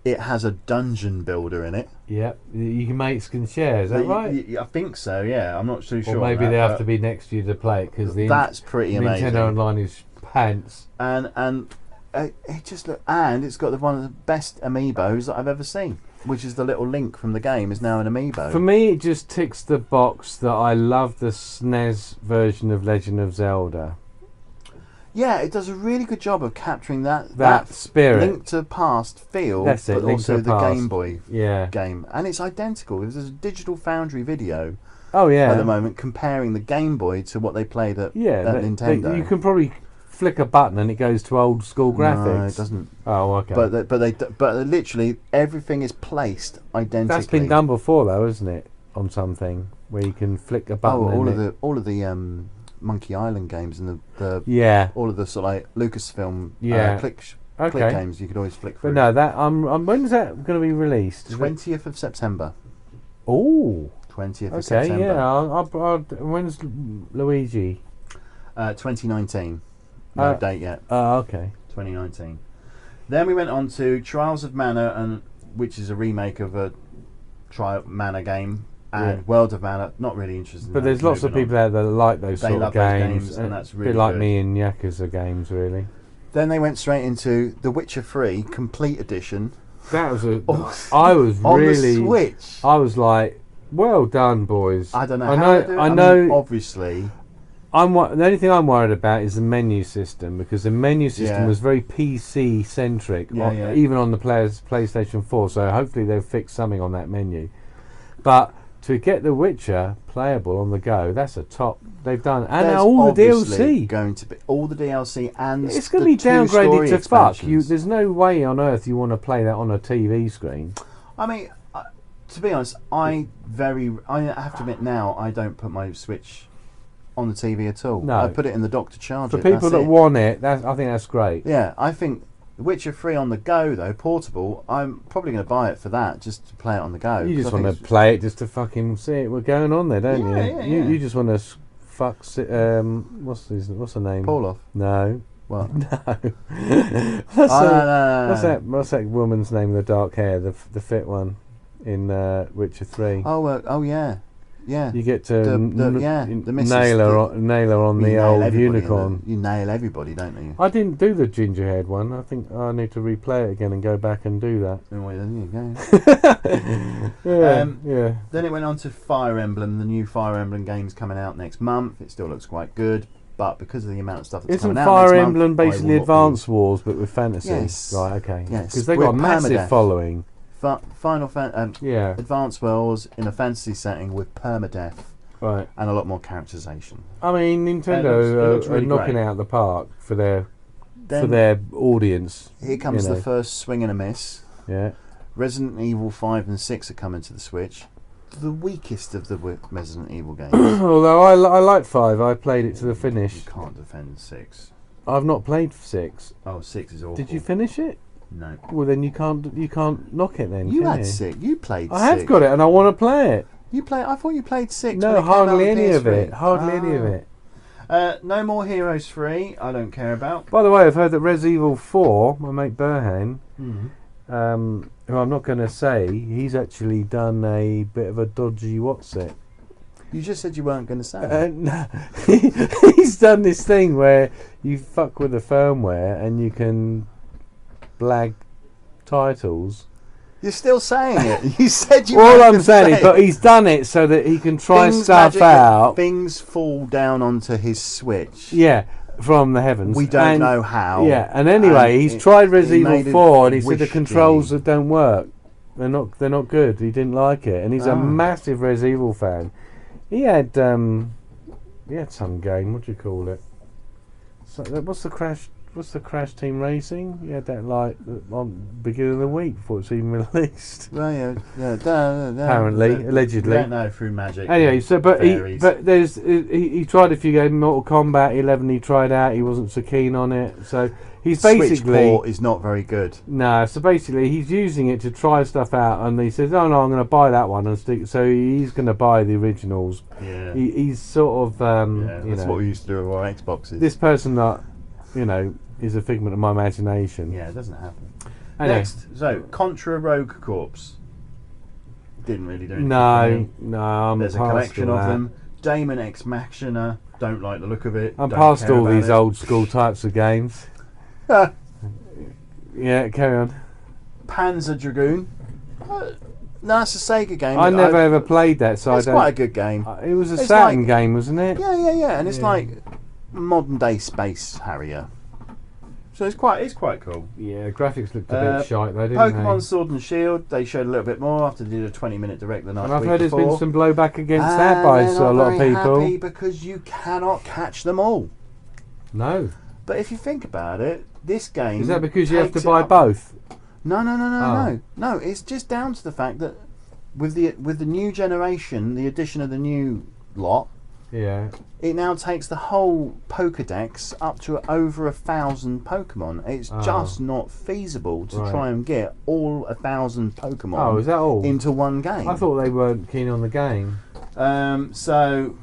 it has a dungeon builder in it. Yep, you can share. Is that right? I think so. Yeah, I'm not too sure. Or maybe they have to be next to you to play it because that's pretty amazing. Nintendo Online is pants. And it just and it's got one of the best amiibos that I've ever seen, which is the little Link from the game is now an amiibo. For me, it just ticks the box that I love the SNES version of Legend of Zelda. Yeah, it does a really good job of capturing that spirit, Link to the Past feel, but also the Game Boy game, and it's identical. There's a Digital Foundry video. At the moment, comparing the Game Boy to what they played at Nintendo. You can probably flick a button and it goes to old school graphics. No, it doesn't. Oh, okay. But literally everything is placed identically. That's been done before, though, isn't it? On something where you can flick a button. All of the Monkey Island games and all of the sort of like Lucasfilm click games you could always flick through. But no, when is that going to be released? 20th of September. Oh, 20th of September. Yeah. When's Luigi? 2019. No date yet. Oh, okay. 2019. Then we went on to Trials of Mana, which is a remake of a Mana game, and World of Mana. Not really interested. But there's lots of people out there that like those sort of games, and that's really a bit like good. me in Yakuza games, really. Then they went straight into The Witcher 3 Complete Edition. That was on the Switch. I was like, well done, boys. I don't know. I know. Obviously. The only thing I'm worried about is the menu system, because the menu system was very PC centric, even on the PlayStation 4. So hopefully they'll fix something on that menu. But to get The Witcher playable on the go, that's a top. They've done, and now all the DLC going to be all the DLC, and it's going to be downgraded to fuck. There's no way on earth you want to play that on a TV screen. I mean, to be honest, I have to admit now I don't put my Switch on the TV at all. No. I put it in the dock to charge it. For people that want it, I think that's great. Yeah, I think The Witcher 3 on the go, though, portable, I'm probably going to buy it for that, just to play it on the go. You just want to play it just to fucking see what's going on there, don't you? Yeah. You just want to fuck... what's the name? Pauloff? No. What? No. What's that woman's name with the dark hair, the fit one in Witcher 3? Oh yeah. Yeah, you get to nail her on the old unicorn. You nail everybody, don't you? I didn't do the ginger-haired one. I think I need to replay it again and go back and do that. Oh, well, there you go. Yeah. Then it went on to Fire Emblem. The new Fire Emblem game's coming out next month. It still looks quite good, but because of the amount of stuff that's coming out next month... Isn't Fire Emblem basically Advance Wars, but with fantasy? Yes. Right, okay. Yes. Because they've got a massive following. Advanced Worlds in a fantasy setting with permadeath, right, and a lot more characterization. I mean, Nintendo are knocking out the park for their audience. Here comes the first swing and a miss. Yeah, Resident Evil 5 and 6 are coming to the Switch. The weakest of the Resident Evil games. Although I like 5, I played it to the finish. You can't defend 6. I've not played 6. Oh, 6 is awful. Did you finish it? No. Well, then you can't knock it then. You had 6. You played 6. I have got it, and I want to play it. I thought you played 6. No, when it came out hardly on any of PS3. it. Hardly any of it. No More Heroes 3. I don't care about. By the way, I've heard that Res Evil 4, my mate Burhan, who I'm not going to say, he's actually done a bit of a dodgy what's it. You just said you weren't going to say. No, he's done this thing where you fuck with the firmware and you can blag titles. You're still saying it. You said you. All I'm saying is, but he's done it so that he can try stuff out. Things fall down onto his Switch. Yeah, from the heavens. We don't know how. Yeah, and anyway, he's tried Res Evil 4, and he said the controls that don't work. They're not good. He didn't like it, and he's a massive Res Evil fan. He had some game. What do you call it? So, what's the Crash Team Racing? He had that like on beginning of the week before it's even released. Well, Apparently, allegedly. We don't know through magic. Anyway, so he tried a few games. Mortal Kombat 11 he tried out. He wasn't so keen on it. So he's basically Switch port is not very good. No, so basically he's using it to try stuff out, and he says, "Oh no, I'm going to buy that one and stick." So he's going to buy the originals. Yeah. He's sort of that's what we used to do with our Xboxes. This person that is a figment of my imagination. Yeah, it doesn't happen. Anyway. Next, so Contra Rogue Corps. Didn't really do anything. No, there's a collection of them. Daemon Ex Machina. Don't like the look of it. I'm past all these old school types of games. Yeah, carry on. Panzer Dragoon. No, it's a Sega game. I never ever played that, so it's quite a good game. It was a Saturn game, wasn't it? Yeah, and it's like modern day Space Harrier. So it's quite cool. Yeah, graphics looked a bit shite though, didn't Pokemon they? Sword and Shield, they showed a little bit more after they did a 20-minute direct the night before. And I've heard there's been some blowback against that by a lot of people. Happy because you cannot catch them all. No. But if you think about it, this game... Is that because you have to buy both? No. No, it's just down to the fact that with the new generation, the addition of the new lot, it now takes the whole Pokédex up to over 1,000 Pokemon. It's just not feasible to try and get all 1,000 Pokemon is that all? into one game. I thought they weren't keen on the game. So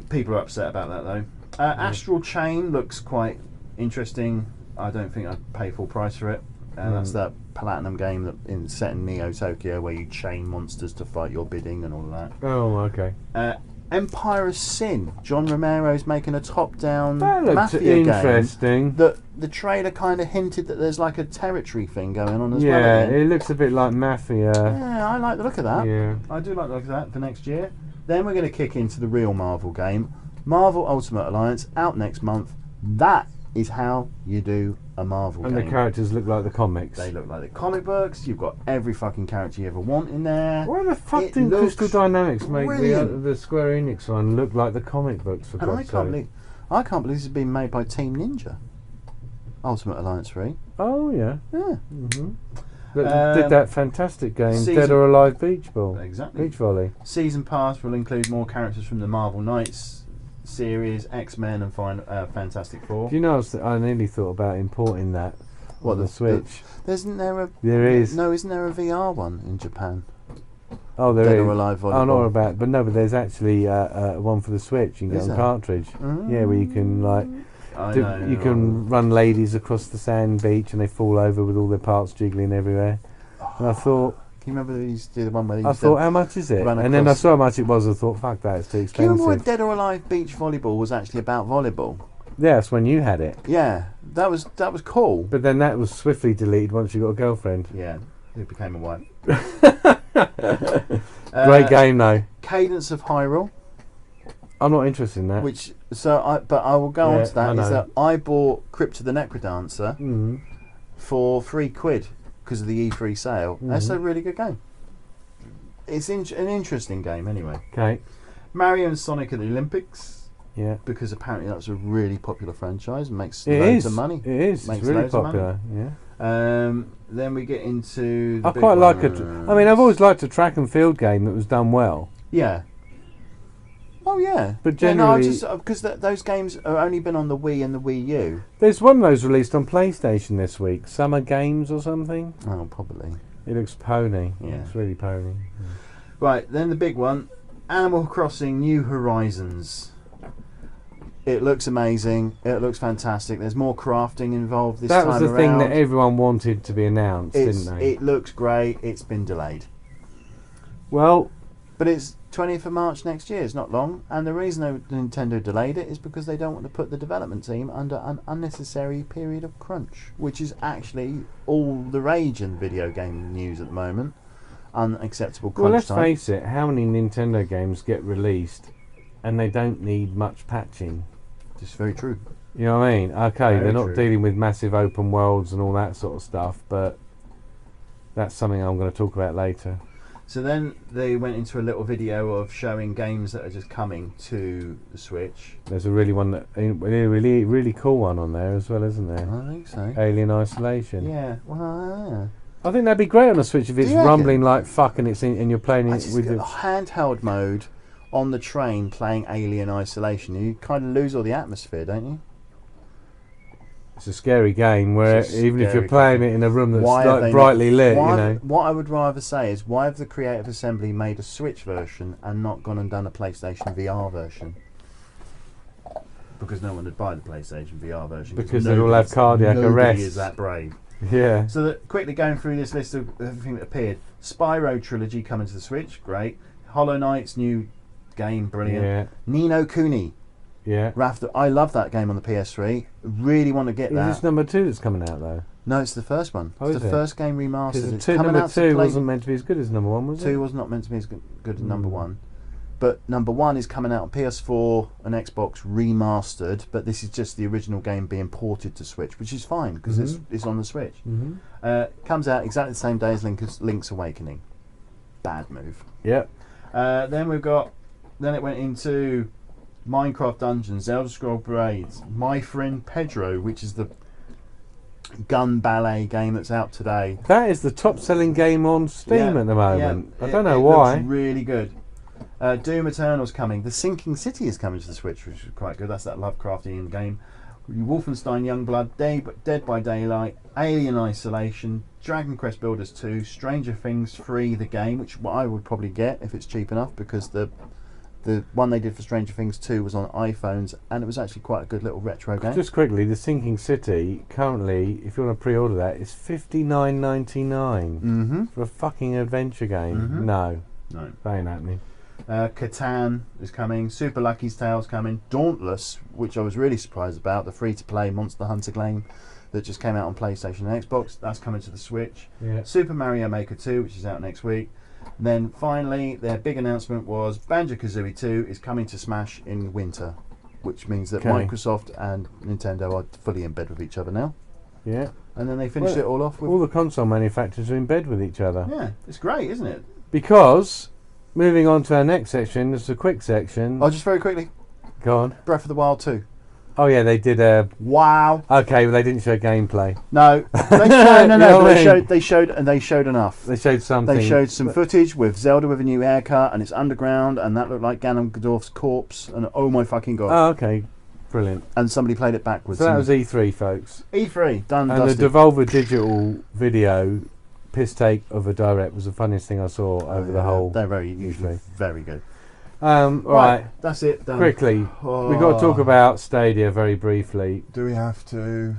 people are upset about that though. Astral Chain looks quite interesting. I don't think I'd pay full price for it. That's that Platinum game set in Neo Tokyo where you chain monsters to fight your bidding and all of that. Oh, okay. Empire of Sin. John Romero's making a top-down mafia interesting game. The trailer kind of hinted that there's like a territory thing going on as well. Yeah, it looks a bit like Mafia. Yeah, I like the look of that. Yeah, I do like the look of that for next year. Then we're going to kick into the real Marvel game. Marvel Ultimate Alliance, out next month. That is how you do a Marvel game. And the characters look like the comics. They look like the comic books. You've got every fucking character you ever want in there. Why the fuck did Crystal Dynamics make the Square Enix one look like the comic books, for God's sake? I can't believe this has been made by Team Ninja. Ultimate Alliance 3. Oh, yeah. Yeah. Did that fantastic game, Dead or Alive Beach Ball. Exactly. Beach Volley. Season Pass will include more characters from the Marvel Knights series, X-Men and Fantastic Four. Do you know, I nearly thought about importing that on the Switch. Isn't there a VR one in Japan? Oh, there is. Dead or Alive Volleyball. I know about, but there's actually one for the Switch. You can get on cartridge. Yeah, where you can you can run ladies across the sand beach and they fall over with all their parts jiggling everywhere. And I thought, can you remember they used to do the one where they I thought, how much is it? And then I saw how much it was. I thought, fuck that, it's too expensive. Do you remember when Dead or Alive Beach Volleyball was actually about volleyball? Yeah, that's when you had it. Yeah, that was cool. But then that was swiftly deleted once you got a girlfriend. Yeah, it became a wife. Great game though. Cadence of Hyrule. I'm not interested in that. But I will go on to that. Is that I bought Crypt of the Necrodancer for £3 because of the E3 sale. That's a really good game. It's an interesting game anyway. Okay. Mario and Sonic at the Olympics. Yeah. Because apparently that's a really popular franchise and makes loads of money. It is. It's really popular. Yeah. Then we get into. I quite like it. I mean, I've always liked a track and field game that was done well. Yeah. Oh yeah. But generally, because those games have only been on the Wii and the Wii U. There's one of those released on PlayStation this week. Summer Games or something. Oh, probably. It looks pony. Yeah. It's really pony. Right, then the big one, Animal Crossing New Horizons. It looks amazing. It looks fantastic. There's more crafting involved this time around. That was the thing that everyone wanted to be announced, didn't they? It looks great. It's been delayed. Well, but it's 20th of March next year. It's not long. And the reason Nintendo delayed it is because they don't want to put the development team under an unnecessary period of crunch, which is actually all the rage in video game news at the moment. Unacceptable crunch. Well, let's time. face it. How many Nintendo games get released and they don't need much patching? It's very true. You know what I mean? Okay, Very they're not true. dealing with massive open worlds and all that sort of stuff, but that's something I'm going to talk about later. So then they went into a little video of showing games that are just coming to the Switch. There's a really cool one on there as well, isn't there? I think so. Alien Isolation. Yeah. Well, I think that'd be great on the Switch if it's you reckon? rumbling like fuck and you're playing it with the the handheld mode on the train playing Alien Isolation. You kind of lose all the atmosphere, don't you? It's a scary game where It's a even if scary you're playing game. it in a room that's Why have like they brightly lit, why, you know. What I would rather say is, why have the Creative Assembly made a Switch version and not gone and done a PlayStation VR version? Because no one would buy the PlayStation VR version. Because they'd all have cardiac arrest. Nobody is that brave. Yeah. So quickly going through this list of everything that appeared. Spyro Trilogy coming to the Switch, great. Hollow Knight's new game, brilliant. Yeah. Ni no Kuni. Yeah. I love that game on the PS3. Really want to get that. Is this number 2 that's coming out though? No, it's the first one. Oh, it's is the it? first game remastered. It's Because coming number out 2 to play. wasn't meant to be as good as number 1, was it? 2 was not meant to be as good as number 1. But number 1 is coming out on PS4 and Xbox remastered, but this is just the original game being ported to Switch, which is fine because it's on the Switch. Comes out exactly the same day as Link's Awakening. Bad move. Yep. Then it went into Minecraft Dungeons, Elder Scrolls Blades, My Friend Pedro, which is the gun ballet game that's out today. That is the top-selling game on Steam at the moment. I don't know it why. Looks really good. Doom Eternal's coming. The Sinking City is coming to the Switch, which is quite good. That's that Lovecraftian game. Wolfenstein Youngblood, Dead by Daylight, Alien Isolation, Dragon Quest Builders 2, Stranger Things 3, the game, which I would probably get if it's cheap enough, because the one they did for Stranger Things 2 was on iPhones, and it was actually quite a good little retro game. Just quickly, the Sinking City currently, if you want to pre-order that, is $59.99 for a fucking adventure game. No, that ain't happening. Catan is coming. Super Lucky's Tale's coming. Dauntless, which I was really surprised about, the free-to-play Monster Hunter game that just came out on PlayStation and Xbox. That's coming to the Switch. Yeah. Super Mario Maker 2, which is out next week. And then finally, their big announcement was Banjo-Kazooie 2 is coming to Smash in winter, which means that Microsoft and Nintendo are fully in bed with each other now. Yeah. And then they finished it all off with... all the console manufacturers are in bed with each other. Yeah, it's great, isn't it? Because, moving on to our next section, it's a quick section. Oh, just very quickly, Go on. Breath of the Wild 2. Oh yeah, they did Wow. Okay, well they didn't show gameplay. No, they showed enough. They showed something. They showed some footage with Zelda with a new haircut, and it's underground, and that looked like Ganondorf's corpse, and oh my fucking god. Oh, okay. Brilliant. And somebody played it backwards. So that was E3, folks. E3, done and dusted. the Devolver Digital video piss take of a direct was the funniest thing I saw over the whole. They're usually very good. Right, that's it. Done. Quickly, we've got to talk about Stadia very briefly. Do we have to?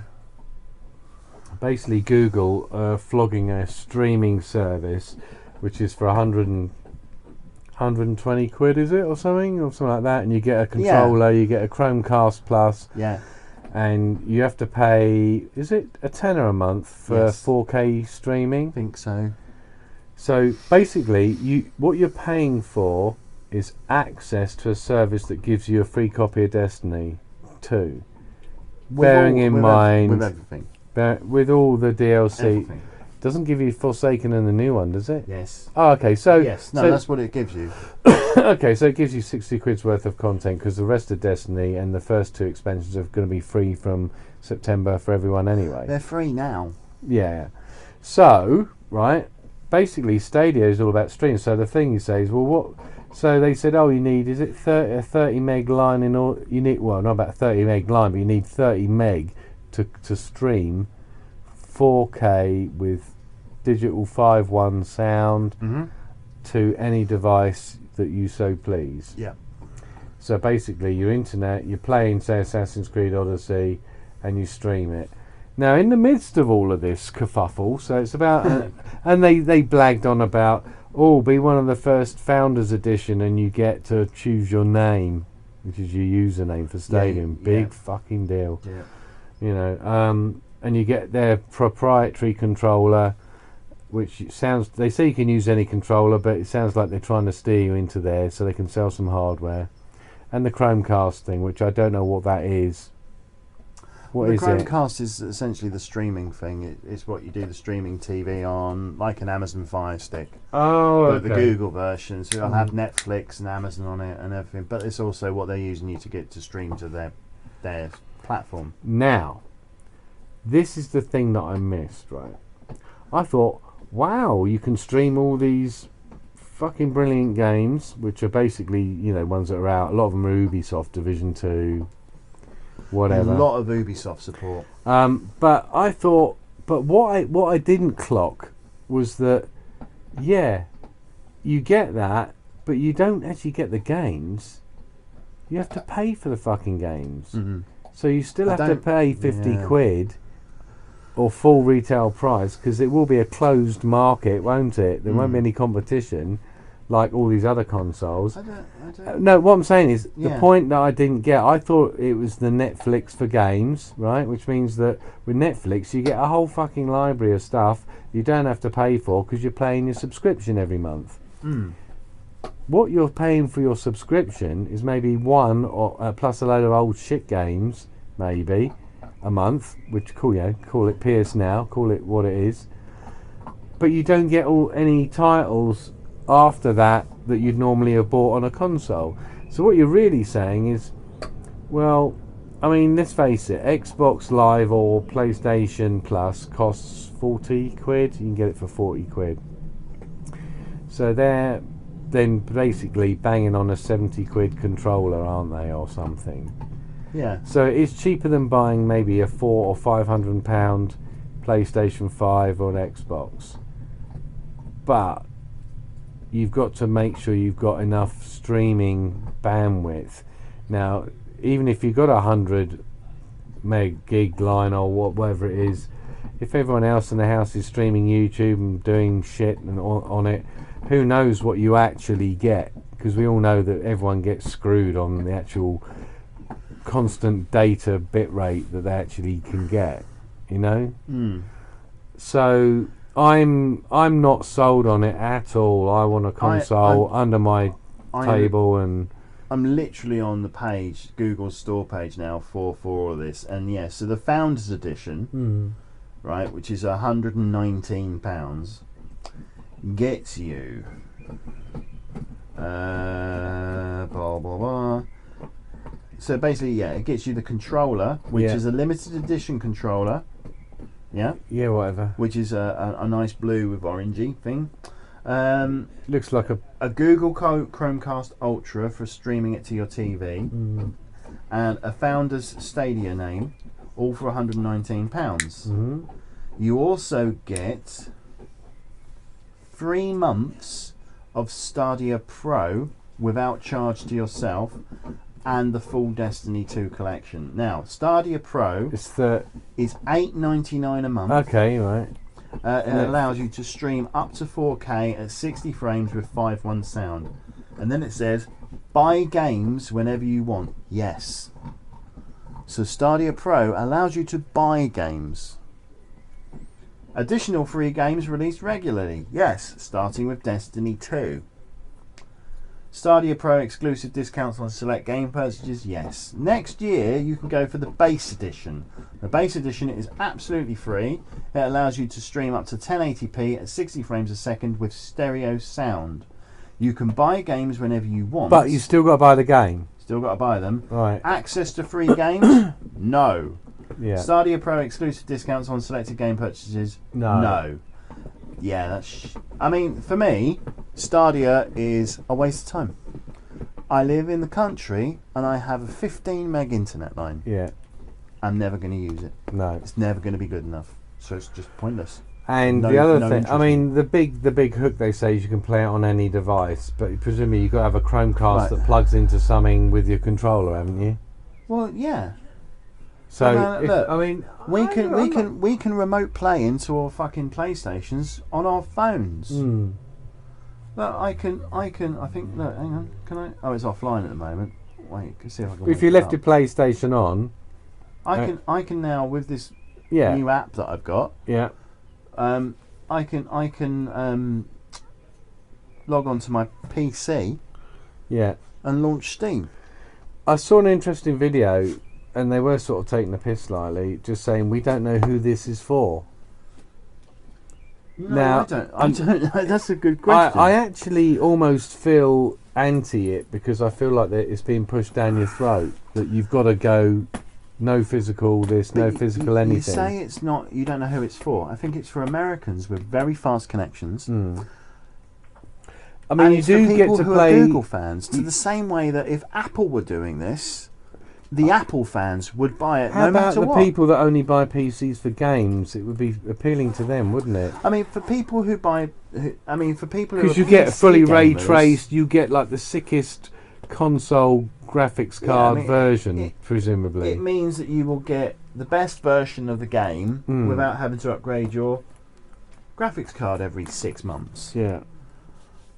Basically, Google flogging a streaming service, which is for 120 quid, is it, or something like that, and you get a controller, you get a Chromecast Plus, and you have to pay, is it a tenner a month for 4K streaming? I think so. So basically, what you're paying for is access to a service that gives you a free copy of Destiny 2. Bearing in mind, with everything, with all the DLC. Everything. Doesn't give you Forsaken and the new one, does it? Yes. Oh, okay. So yes, no, that's what it gives you. Okay, so it gives you 60 quid's worth of content, because the rest of Destiny and the first 2 expansions are going to be free from September for everyone anyway. They're free now. Yeah. So, right, basically Stadia is all about streams. So the thing you say is, well, what? So they said, oh, you need, is it 30 meg line in all? You need, well, not about 30 meg line, but you need 30 meg to stream 4K with digital 5.1 sound to any device that you so please. Yeah. So basically, your internet, you're playing, say, Assassin's Creed Odyssey, and you stream it. Now, in the midst of all of this kerfuffle, so it's about, and they blagged on about, be one of the first Founders Edition, and you get to choose your name, which is your username for Stadium. Big fucking deal. Yeah. You know, and you get their proprietary controller, which sounds, they say you can use any controller, but it sounds like they're trying to steer you into there so they can sell some hardware. And the Chromecast thing, which I don't know what that is. What is it? The Chromecast is essentially the streaming thing. It's what you do the streaming TV on, like an Amazon Fire Stick. Oh, okay. But the Google version, so it'll have Netflix and Amazon on it and everything. But it's also what they're using you to get to stream to their platform. Now, this is the thing that I missed, right? I thought, wow, you can stream all these fucking brilliant games, which are basically, you know, ones that are out. A lot of them are Ubisoft Division 2, whatever. A lot of Ubisoft support. But I thought, what I didn't clock was that, yeah, you get that, but you don't actually get the games. You have to pay for the fucking games. Mm-hmm. So you still have to pay 50 quid or full retail price, because it will be a closed market, won't it? There won't be any competition like all these other consoles. I don't No, what I'm saying is, the point that I didn't get, I thought it was the Netflix for games, right? Which means that with Netflix you get a whole fucking library of stuff you don't have to pay for because you're paying your subscription every month. What you're paying for your subscription is maybe one or plus a load of old shit games, maybe a month, which call it PS Now, call it what it is, but you don't get any titles after that you'd normally have bought on a console. So what you're really saying is, well, I mean, let's face it, Xbox Live or PlayStation Plus costs 40 quid. You can get it for 40 quid. So they're then basically banging on a 70 quid controller, aren't they, or something? Yeah. So it's cheaper than buying maybe a £400 or £500 PlayStation 5 or an Xbox. But you've got to make sure you've got enough streaming bandwidth. Now, even if you've got a 100 meg gig line or whatever it is, if everyone else in the house is streaming YouTube and doing shit and on it, who knows what you actually get? Because we all know that everyone gets screwed on the actual constant data bit rate that they actually can get, you know. So I'm not sold on it at all. I want a console under my table, and I'm literally on the page, Google's store page now for all of this, and yes, so the Founders Edition, right, which is £119, gets you blah blah blah. So basically, it gets you the controller, which is a limited edition controller. Yeah, whatever. Which is a nice blue with orangey thing. Looks like a Google Chromecast Ultra for streaming it to your TV, and a Founders Stadia name, all for £119. You also get 3 months of Stadia Pro without charge to yourself, and the full Destiny 2 collection. Now, Stadia Pro is $8.99 a month. Okay, right. It allows you to stream up to 4K at 60 frames with 5.1 sound. And then it says, buy games whenever you want. Yes. So Stadia Pro allows you to buy games. Additional free games released regularly. Yes, starting with Destiny 2. Stadia Pro exclusive discounts on select game purchases. Yes. Next year you can go for the base edition. The base edition is absolutely free. It allows you to stream up to 1080p at 60 frames a second with stereo sound. You can buy games whenever you want. But you still got to buy the game. Still got to buy them. Right. Access to free games? No. Yeah. Stadia Pro exclusive discounts on selected game purchases? No. Yeah, that's... I mean, for me, Stadia is a waste of time. I live in the country and I have a 15 meg internet line. Yeah. I'm never going to use it. No. It's never going to be good enough. So it's just pointless. And the other thing, I mean, the big hook they say is you can play it on any device, but presumably you've got to have a Chromecast that plugs into something with your controller, haven't you? Well, yeah. So look, I mean, we can remote play into our fucking PlayStations on our phones. Look, I think. Look, hang on. Can I? Oh, it's offline at the moment. Wait, can see if I can. If you left your PlayStation on, I can now with this new app that I've got. Yeah. I can log onto my PC. Yeah. And launch Steam. I saw an interesting video, and they were sort of taking the piss slightly, just saying we don't know who this is for. No, now, I don't. That's a good question. I actually almost feel anti it because I feel like that it's being pushed down your throat. That you've got to go, no physical this, but no physical anything. You say it's not. You don't know who it's for. I think it's for Americans with very fast connections. I mean, and you do get to play Google fans to the same way that if Apple were doing this, the Apple fans would buy it no matter what. How about the people that only buy PCs for games? It would be appealing to them, wouldn't it? I mean, for people who buy... for people who... Because you get fully ray traced, you get like the sickest console graphics card version, presumably. It means that you will get the best version of the game without having to upgrade your graphics card every 6 months. Yeah.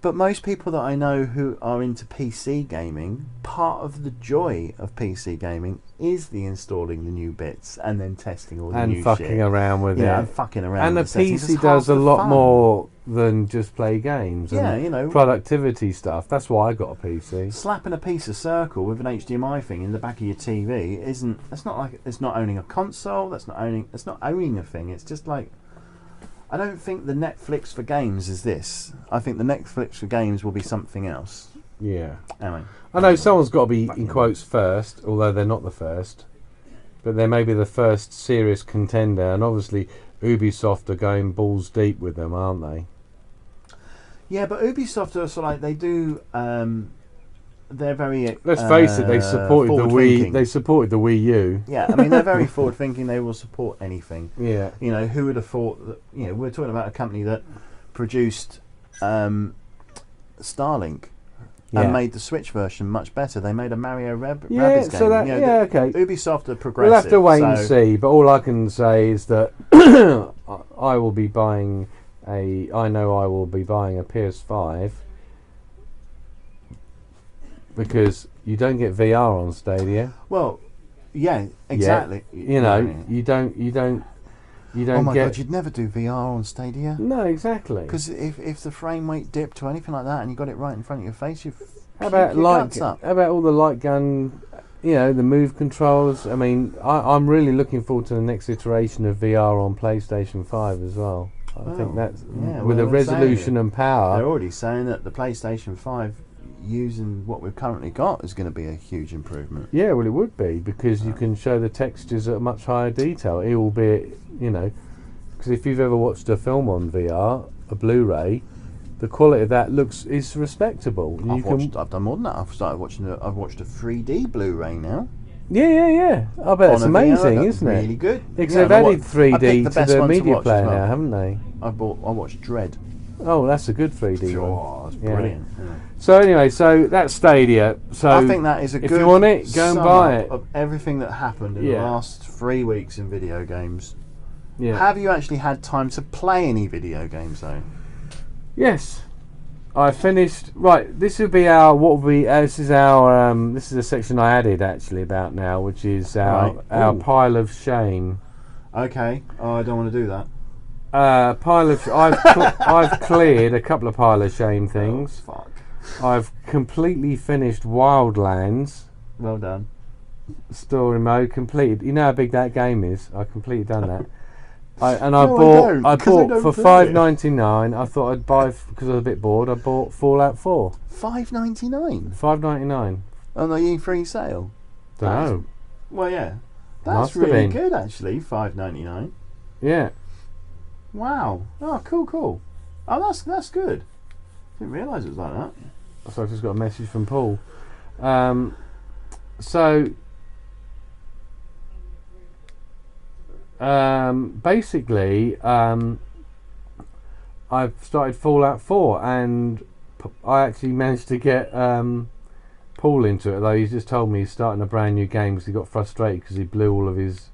But most people that I know who are into PC gaming, part of the joy of PC gaming is the installing the new bits and then testing all the new shit. And fucking around with it. Yeah, and fucking around and with the settings. PC does a lot more than just play games. Yeah, and productivity stuff. That's why I got a PC. Slapping a piece of circle with an HDMI thing in the back of your TV that's not like it's not owning a console, that's not owning a thing. It's just like, I don't think the Netflix for games is this. I think the Netflix for games will be something else. Yeah. Anyway. I know someone's got to be, in quotes, first, although they're not the first. But they may be the first serious contender, and obviously Ubisoft are going balls deep with them, aren't they? Yeah, but Ubisoft are sort of like, they do... they're very let's face it, they supported the Wii. They supported the Wii U. Yeah, I mean they're very forward thinking. They will support anything. Yeah, who would have thought that? We're talking about a company that produced Starlink and made the Switch version much better. They made a Mario Rabbids game. So that, okay. Ubisoft are progressive. We'll have to wait and see. But all I can say is that I will be buying I will be buying a PS5. Because you don't get VR on Stadia. Well, yeah, exactly. You don't. Oh my god, you'd never do VR on Stadia. No, exactly. Because if the frame rate dipped or anything like that, and you got it right in front of your face, how about all the light gun? The move controls. I mean, I'm really looking forward to the next iteration of VR on PlayStation 5 as well. I think that's with the resolution and power. They're already saying that the PlayStation 5. Using what we've currently got is going to be a huge improvement. Yeah, well, it would be because you can show the textures at a much higher detail. Albeit, because if you've ever watched a film on VR, a Blu-ray, the quality of that is respectable. I've done more than that. I've watched a 3D Bluray now. Yeah. I bet it's amazing, isn't it? Really good. Because they've added 3D to the media player now, haven't they? I watched Dread. Oh, that's a good 3D one. Oh, it's brilliant. Yeah. So anyway, that's Stadia. So I think that is a good. If you want it, go and buy it. Of everything that happened in the last 3 weeks in video games. Yeah. Have you actually had time to play any video games though? Yes, I finished. Right, this will be our. What will be? This is our. This is a section I added actually about now, which is our pile of shame. Okay. Oh, I don't want to do that. Pile of. I've cleared a couple of pile of shame things. Oh, fuck. I've completely finished Wildlands. Well done. Story mode completed. You know how big that game is. I completely done that. I bought for $5.99. I thought I'd buy because I was a bit bored. I bought Fallout 4. $5.99. $5.99. On the E3 sale. Don't know. Well, yeah, that's really good actually. $5.99. Yeah. Wow. Oh, cool. Oh, that's good. Didn't realise it was like that. So I just got a message from Paul. Basically, I've started Fallout 4, and I actually managed to get Paul into it. Though he's just told me he's starting a brand new game because he got frustrated because he blew all of his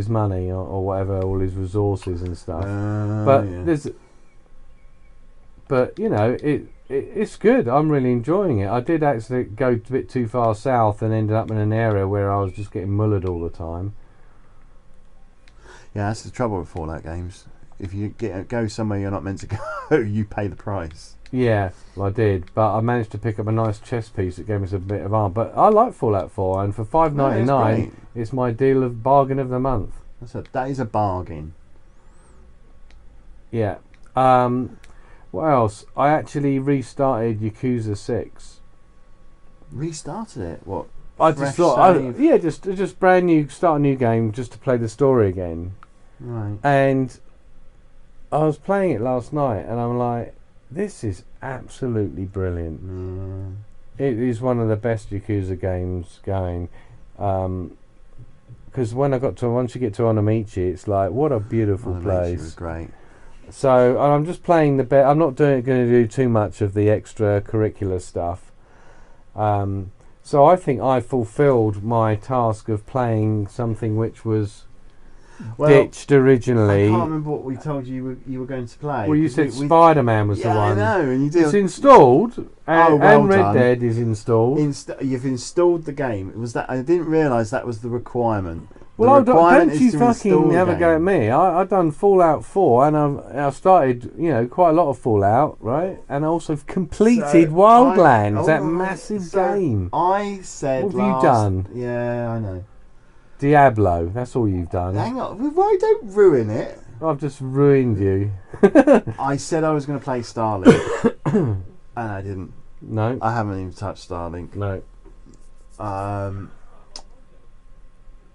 money or whatever, all his resources and stuff. But you know, it's good. I'm really enjoying it. I did actually go a bit too far south and ended up in an area where I was just getting mullered all the time. Yeah, that's the trouble with Fallout games. If you go somewhere you're not meant to go, you pay the price. Yeah, well, I did, but I managed to pick up a nice chess piece that gave us a bit of arm. But I like Fallout 4, and for $5.99, it's my deal of bargain of the month. That is a bargain. Yeah. What else? I actually restarted Yakuza 6. Restarted it? What? I just thought, just brand new, start a new game just to play the story again. Right. And I was playing it last night, and I'm like, this is absolutely brilliant. Mm. It is one of the best Yakuza games going. Because once you get to Onamichi, it's like, what a beautiful place. Was great. So I'm just playing the bit. I'm not going to do too much of the extracurricular stuff. So I think I fulfilled my task of playing something which was ditched originally. I can't remember what we told you were going to play. Well, you said Spider-Man was the one. Yeah, I know, and you did. It's installed, and Red done. Dead is installed. You've installed the game. It was that I didn't realise that was the requirement. Well, don't you fucking have a go at me. I've done Fallout 4, and I've started, quite a lot of Fallout, right? And I also completed Wildlands, that massive game. I said, what have you done? Yeah, I know. Diablo, that's all you've done. Hang on, why don't ruin it? I've just ruined you. I said I was going to play Starlink, and I didn't. No. I haven't even touched Starlink. No.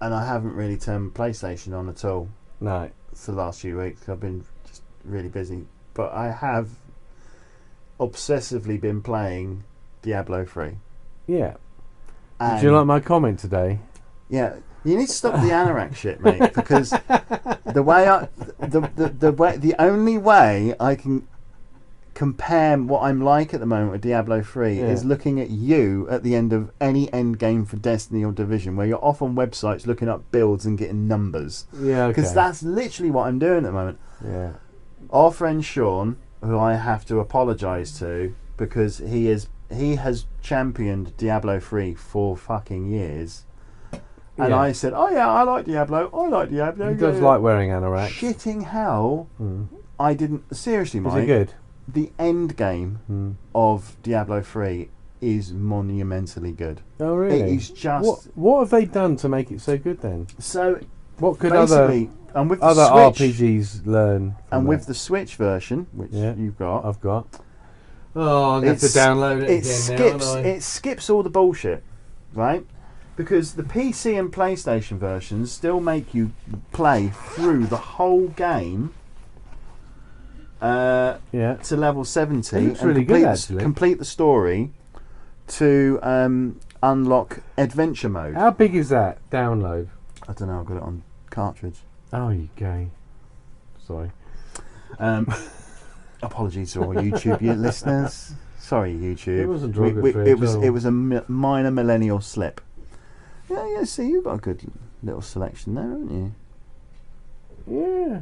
And I haven't really turned PlayStation on at all. No. For the last few weeks. I've been just really busy. But I have obsessively been playing Diablo 3. Yeah. Did you like my comment today? Yeah. You need to stop the anorak shit, mate, because the only way I can compare what I'm like at the moment with Diablo 3 is looking at you at the end of any end game for Destiny or Division, where you're off on websites looking up builds and getting numbers. Yeah, okay. Because that's literally what I'm doing at the moment. Yeah. Our friend Sean, who I have to apologise to, because he has championed Diablo 3 for fucking years. And I said, oh yeah, I like Diablo. He does like wearing anorak. Shitting hell. I didn't. Seriously, Mike. Is it good? The end game of Diablo 3 is monumentally good. Oh, really? It is just... What have they done to make it so good then? So, what could other RPGs learn? And with the Switch version, which you've got... I've got. Oh, I'm going to have to download it It skips all the bullshit, right? Because the PC and PlayStation versions still make you play through the whole game to level 70 and really complete the story to unlock adventure mode. How big is that download? I don't know, I've got it on cartridge. Oh, you gay. Sorry. Apologies to all YouTube listeners. Sorry, YouTube. It wasn't derogatory. It was a minor millennial slip. Yeah, see, you've got a good little selection there, haven't you? Yeah.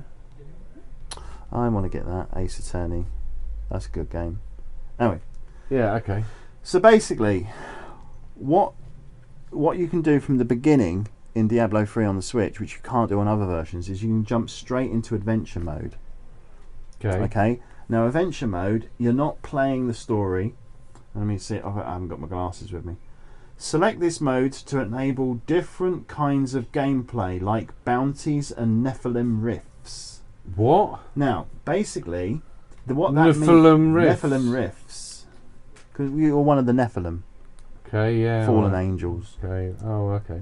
I want to get that Ace Attorney. That's a good game. Anyway. Yeah, okay. So basically, what you can do from the beginning in Diablo 3 on the Switch, which you can't do on other versions, is you can jump straight into adventure mode. Okay. Now, adventure mode, you're not playing the story. Let me see. I haven't got my glasses with me. Select this mode to enable different kinds of gameplay, like bounties and Nephilim rifts. What? Now, basically, Nephilim rifts. Because we are one of the Nephilim. Okay, yeah. Fallen angels. Okay. Oh, okay.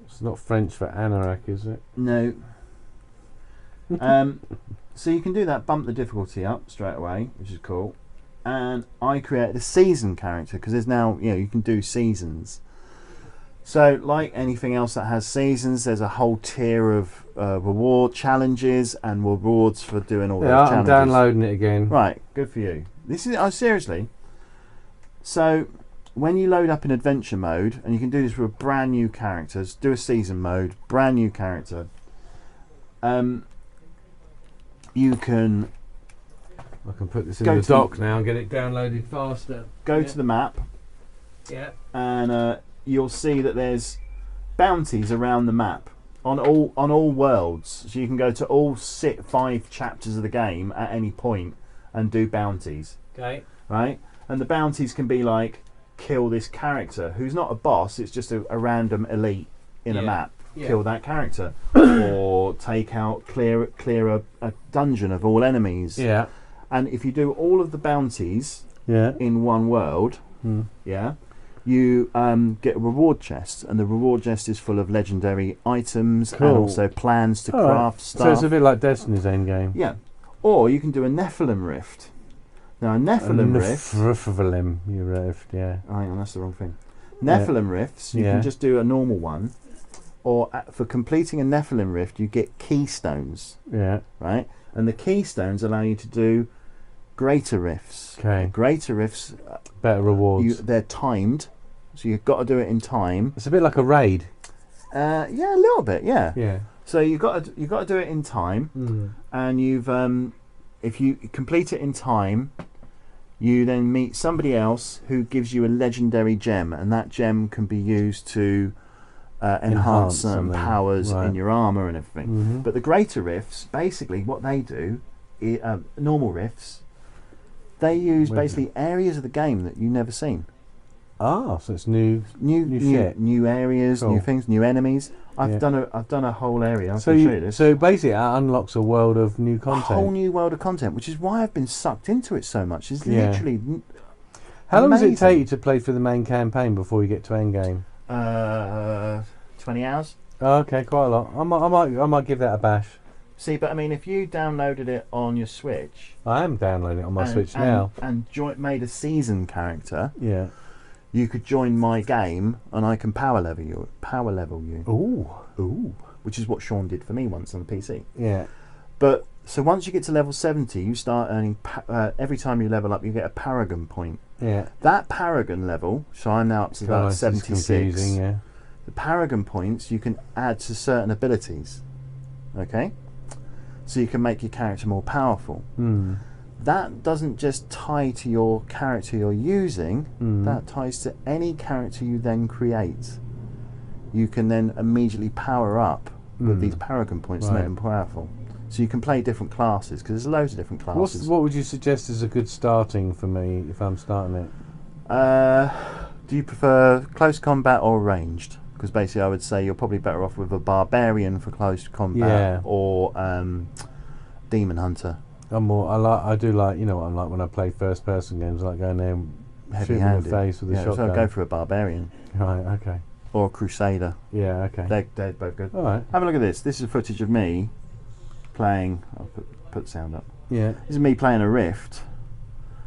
It's not French for anorak, is it? No. So you can do that. Bump the difficulty up straight away, which is cool. And I created a season character because there's now you can do seasons. So, like anything else that has seasons, there's a whole tier of reward challenges and rewards for doing all those challenges. I'm downloading it again. Right, good for you. This is seriously. So, when you load up in adventure mode, and you can do this with brand new characters, do a season mode, brand new character. You can. I can put this in the dock now and get it downloaded faster. Go to the map. Yeah. And you'll see that there's bounties around the map on all worlds. So you can go to all 5 chapters of the game at any point and do bounties. Okay. Right? And the bounties can be like, kill this character who's not a boss, it's just a random elite in a map. Kill that character. Or clear a dungeon of all enemies. Yeah. And if you do all of the bounties in one world, you get a reward chest, and the reward chest is full of legendary items and also plans to craft stuff. So it's a bit like Destiny's Endgame. Yeah. Or you can do a Nephilim Rift. Now, a Nephilim Rift... Rift, yeah. Oh, hang on, that's the wrong thing. Nephilim Rifts, you can just do a normal one. Or for completing a Nephilim Rift, you get keystones. Yeah. Right? And the keystones allow you to do greater rifts. Okay. Greater rifts... better rewards. They're timed, so you've got to do it in time. It's a bit like a raid. Yeah, a little bit, yeah. Yeah. So you've got to do it in time, and you've if you complete it in time, you then meet somebody else who gives you a legendary gem, and that gem can be used to enhance certain powers in your armor and everything. But the greater rifts, basically, what they do, normal rifts, they use basically areas of the game that you've never seen. Ah, so it's new shit. New areas, new things, new enemies. I've done a whole area. So basically, it unlocks a world of new content. A whole new world of content, which is why I've been sucked into it so much. It's literally. How long does it take you to play through the main campaign before you get to end game? 20 hours. Oh, okay, quite a lot. I might give that a bash. See, but I mean, if you downloaded it on your Switch, I am downloading it on my Switch now, and made a season character, you could join my game, and I can power level you. Ooh, which is what Sean did for me once on the PC. Yeah. But so once you get to level 70, you start earning. Every time you level up, you get a paragon point. Yeah. That paragon level, so I'm now up to about 76. Yeah. The paragon points you can add to certain abilities. Okay. So you can make your character more powerful. That doesn't just tie to your character you're using, that ties to any character you then create. You can then immediately power up with these paragon points to make them powerful. So you can play different classes, because there's loads of different classes. What would you suggest is a good starting for me if I'm starting it? Do you prefer close combat or ranged? Because basically I would say you're probably better off with a barbarian for close combat or demon hunter. I do like, you know what I'm like when I play first person games, I like going there and shooting in the face with a shotgun. So go for a barbarian. Right, okay. Or a crusader. Yeah, okay. They're both good. Alright. Have a look at this. This is footage of me playing. I'll put the sound up. Yeah. This is me playing a Rift.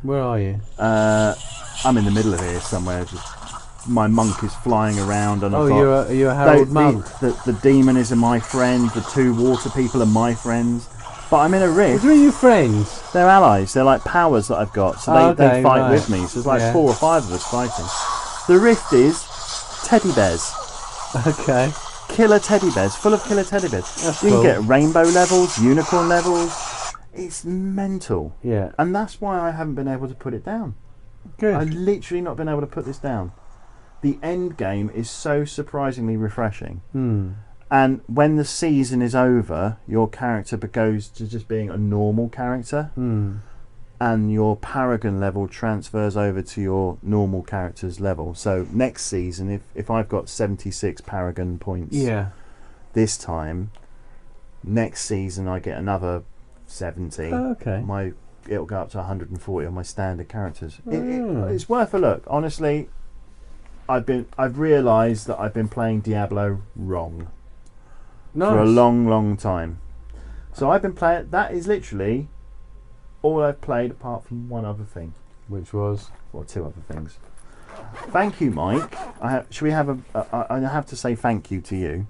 Where are you? I'm in the middle of here somewhere. My monk is flying around, and are you a Harold monk? The demon is my friend. The 2 water people are my friends. But I'm in a Rift. What do you mean you're friends? They're allies. They're like powers that I've got. So they fight with me. So there's like 4 or 5 of us fighting. The Rift is teddy bears. Okay. Killer teddy bears, full of killer teddy bears. That's you cool. can get rainbow levels, unicorn levels. It's mental. Yeah. And that's why I haven't been able to put it down. Good. I've literally not been able to put this down. The end game is so surprisingly refreshing. And when the season is over, your character goes to just being a normal character, and your paragon level transfers over to your normal character's level. So next season, if I've got 76 paragon points this time, next season I get another 70. Okay. It'll go up to 140 on my standard characters. It's worth a look. Honestly, I've realised that I've been playing Diablo wrong. Nice. For a long time. So I've been playing. That is literally all I've played, apart from one other thing. Which was? Or 2 other things. Thank you, Mike. Should we have I have to say thank you to you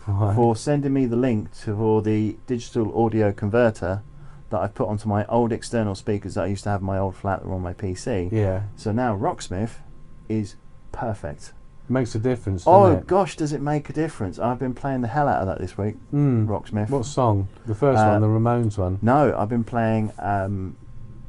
for sending me the link for the digital audio converter that I put onto my old external speakers that I used to have in my old flat that were on my PC. Yeah. So now Rocksmith is perfect. Makes a difference, doesn't it? Gosh, does it make a difference? I've been playing the hell out of that this week. Rocksmith. What song? The first one, the Ramones one? No, I've been playing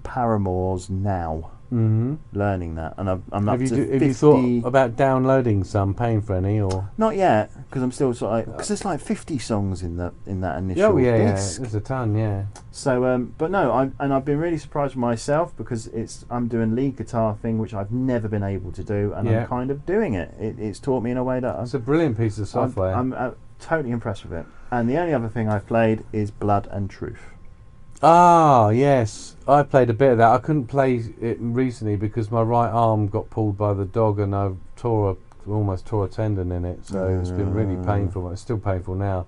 Paramore's Now. Learning that, and I'm up to 50. Have you thought about downloading some, paying for any, or not yet? Because I'm still sort of because there's like 50 songs in that initial disc. There's a ton, yeah. So, but no, I've been really surprised with myself because I'm doing lead guitar thing which I've never been able to do, and I'm kind of doing it. It's taught me in a way that it's a brilliant piece of software. I'm totally impressed with it. And the only other thing I've played is Blood and Truth. Ah, yes. I played a bit of that. I couldn't play it recently because my right arm got pulled by the dog and I almost tore a tendon in it. So it's been really painful. It's still painful now.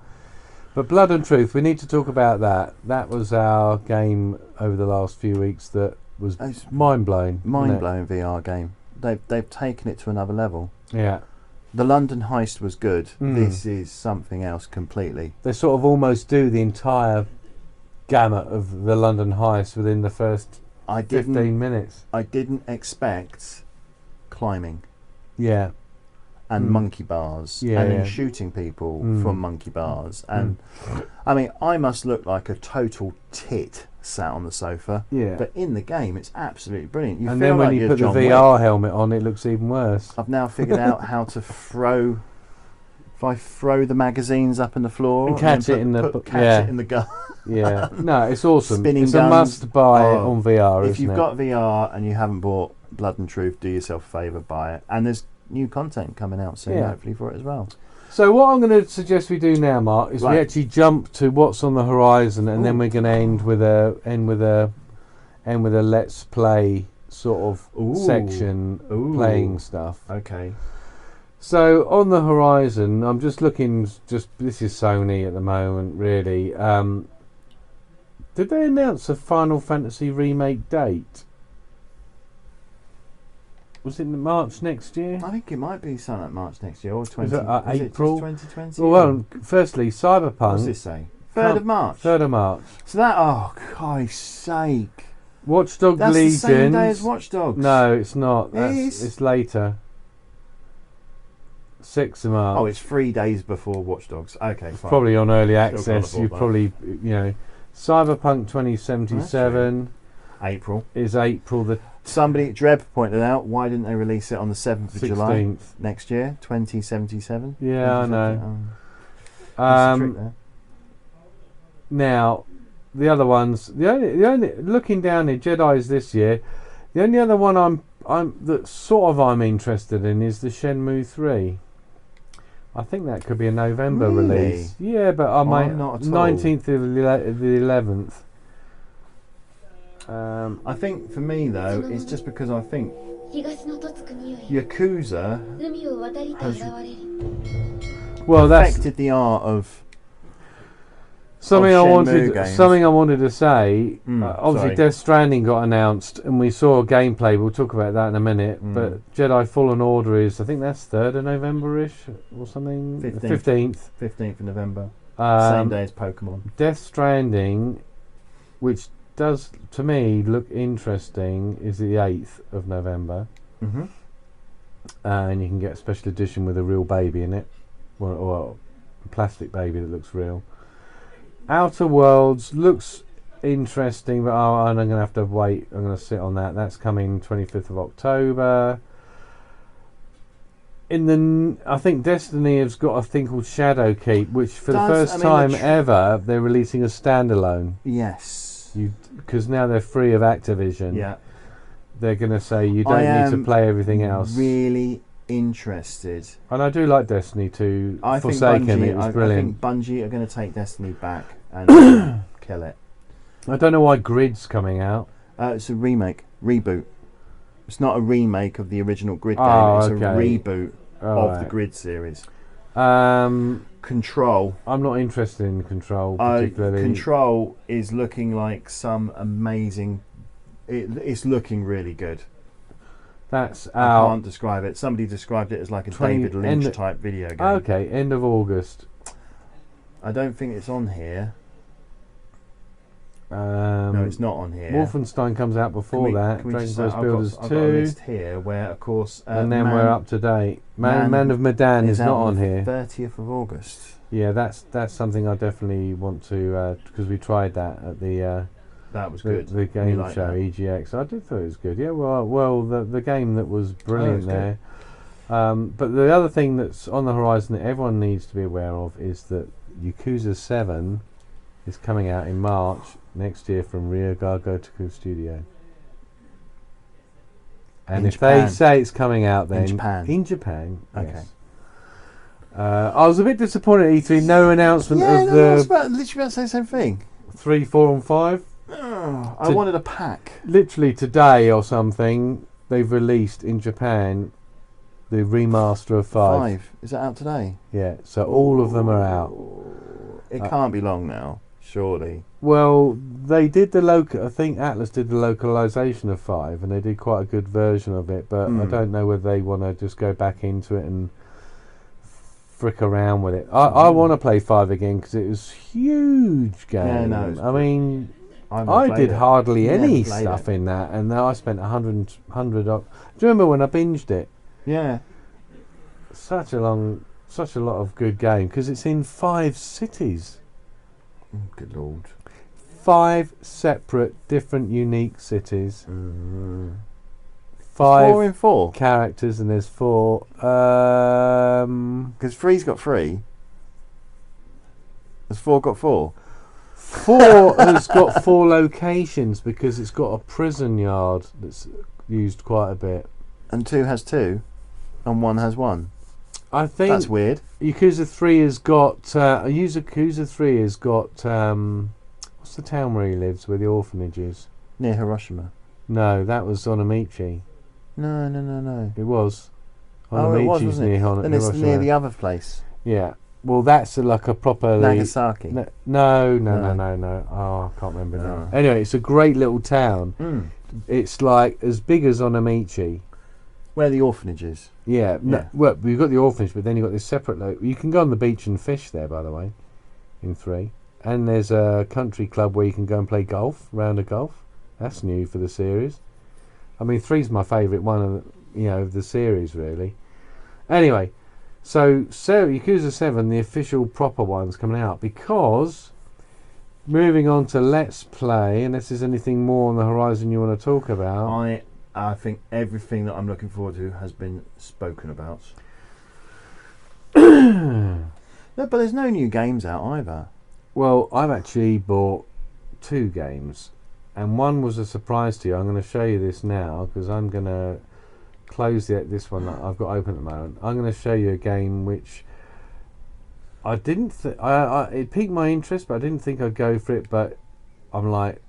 But Blood and Truth, we need to talk about that. That was our game over the last few weeks that was mind-blowing. Mind-blowing VR game. They've taken it to another level. Yeah. The London Heist was good. This is something else completely. They sort of almost do the entire gamut of the London Heist within the first 15 minutes. I didn't expect climbing. Yeah. And monkey bars. And then shooting people from monkey bars. And I mean, I must look like a total tit sat on the sofa. Yeah. But in the game, it's absolutely brilliant. You and feel then when like you put John the VR Wick. helmet on, it looks even worse. I've now figured out how to throw. If I throw the magazines up in the floor and catch it in the gun. Yeah, no, it's awesome. Spinning it's guns. a must-buy on VR. If you've got VR and you haven't bought Blood and Truth, do yourself a favour, buy it. And there's new content coming out soon, hopefully, for it as well. So what I'm going to suggest we do now, Mark, is we actually jump to what's on the horizon, and then we're going to end with a let's play sort of section, playing stuff. Okay. So on the horizon, I'm just looking. This is Sony at the moment, really. Did they announce a Final Fantasy remake date? Was it March next year? I think it might be something like March next year or April 2020. Well, firstly, Cyberpunk. What does this say? 3rd of March. 3rd of March. So that, oh Christ's sake! Watch Dogs That's Legion. the same day as Watch Dogs. No, it's not. It is. It's later. 6th of March. Oh, it's 3 days before Watch Dogs. Okay, fine. Probably on early access. You probably, Cyberpunk 2077. April. Is April the... Somebody, Dreb pointed out, why didn't they release it on the 7th of 16th. July next year? 2077? Yeah, I know. Now, the other ones, the only looking down here, Jedi's this year. The only other one I'm interested in is the Shenmue 3. I think that could be a November release. Yeah, but I might not at all. 19th of the 11th. I think for me though, it's just because I think Yakuza has affected the art of something I wanted to say. Obviously, sorry. Death Stranding got announced, and we saw gameplay. We'll talk about that in a minute. But Jedi Fallen Order is, I think that's 3rd of November-ish or something. 15th. 15th of November. Same day as Pokemon. Death Stranding, which does to me look interesting, is the 8th of November. And you can get a special edition with a real baby in it, or a plastic baby that looks real. Outer Worlds looks interesting, but and I'm going to have to wait. I'm going to sit on that. That's coming 25th of October. I think Destiny has got a thing called Shadowkeep, which for the first time ever they're releasing a standalone. Yes. Because now they're free of Activision. Yeah. They're going to say you don't need to play everything else. Really interested. And I do like Destiny 2. Forsaken, it was brilliant. I think Bungie are going to take Destiny back and kill it. I don't know why Grid's coming out. It's a reboot. It's not a remake of the original Grid game. It's a reboot of the Grid series. Control. I'm not interested in Control particularly. Control is looking like some amazing... It's looking really good. That's I out. can't describe it. Somebody described it as like a David Lynch type video game. Okay, end of August. I don't think it's on here. No, it's not on here. Wolfenstein comes out before that. Dragon Quest Builders 2. I've got a list here where, of course, and then we're up to date. Man of Medan is not on here. 30th of August. Yeah, that's something I definitely want to, because we tried that at the. That was good. The game show EGX. I did thought it was good. Yeah, well, the game that was brilliant there. But the other thing that's on the horizon that everyone needs to be aware of is that Yakuza 7 is coming out in March next year from RGG Studio. And if they say it's coming out then in Japan, okay. Yes. I was a bit disappointed at E3. No announcement of I was literally about to say the same thing. 3, 4, and 5. I wanted a pack. Literally today or something, they've released in Japan the remaster of 5. Is that out today? Yeah, so all of them are out. It can't be long now, surely. Well, they did the I think Atlas did the localization of 5, and they did quite a good version of it. But I don't know whether they want to just go back into it and frick around with it. I want to play 5 again because it was a huge game. Yeah, no, I mean, I did hardly any stuff in that, and I spent 100. Do you remember when I binged it? Yeah. Such a lot of good game because it's in 5 cities. Good lord. 5 separate, different, unique cities. 5 4 in 4 characters, and there's 4. Because 3's got 3. Has 4 got 4? 4 has got 4 locations because it's got a prison yard that's used quite a bit. And 2 has 2, and 1 has 1. I think that's weird. Yakuza 3 has got. Yakuza 3 has got. What's the town where he lives, where the orphanage is? Near Hiroshima. No, that was Onamichi. No. It was. Onamichi's it was, near Hiroshima. Then it's near the other place. Yeah. Well, that's like a proper Nagasaki. No. Oh, I can't remember now. Anyway, it's a great little town. It's like as big as Onamichi. Where the orphanage is. Yeah. No, well, you've got the orphanage, but then you've got this separate. You can go on the beach and fish there, by the way, in 3. And there's a country club where you can go and play golf, round of golf. That's new for the series. I mean, 3's my favourite one of the series, really. Anyway, so Yakuza 7, the official proper one's coming out because. Moving on to Let's Play, unless there's anything more on the horizon you want to talk about. I think everything that I'm looking forward to has been spoken about. No, but there's no new games out either. Well, I've actually bought 2 games, and one was a surprise to you. I'm going to show you this now because I'm going to close this one that I've got open at the moment. I'm going to show you a game which I didn't. It piqued my interest, but I didn't think I'd go for it. But I'm like,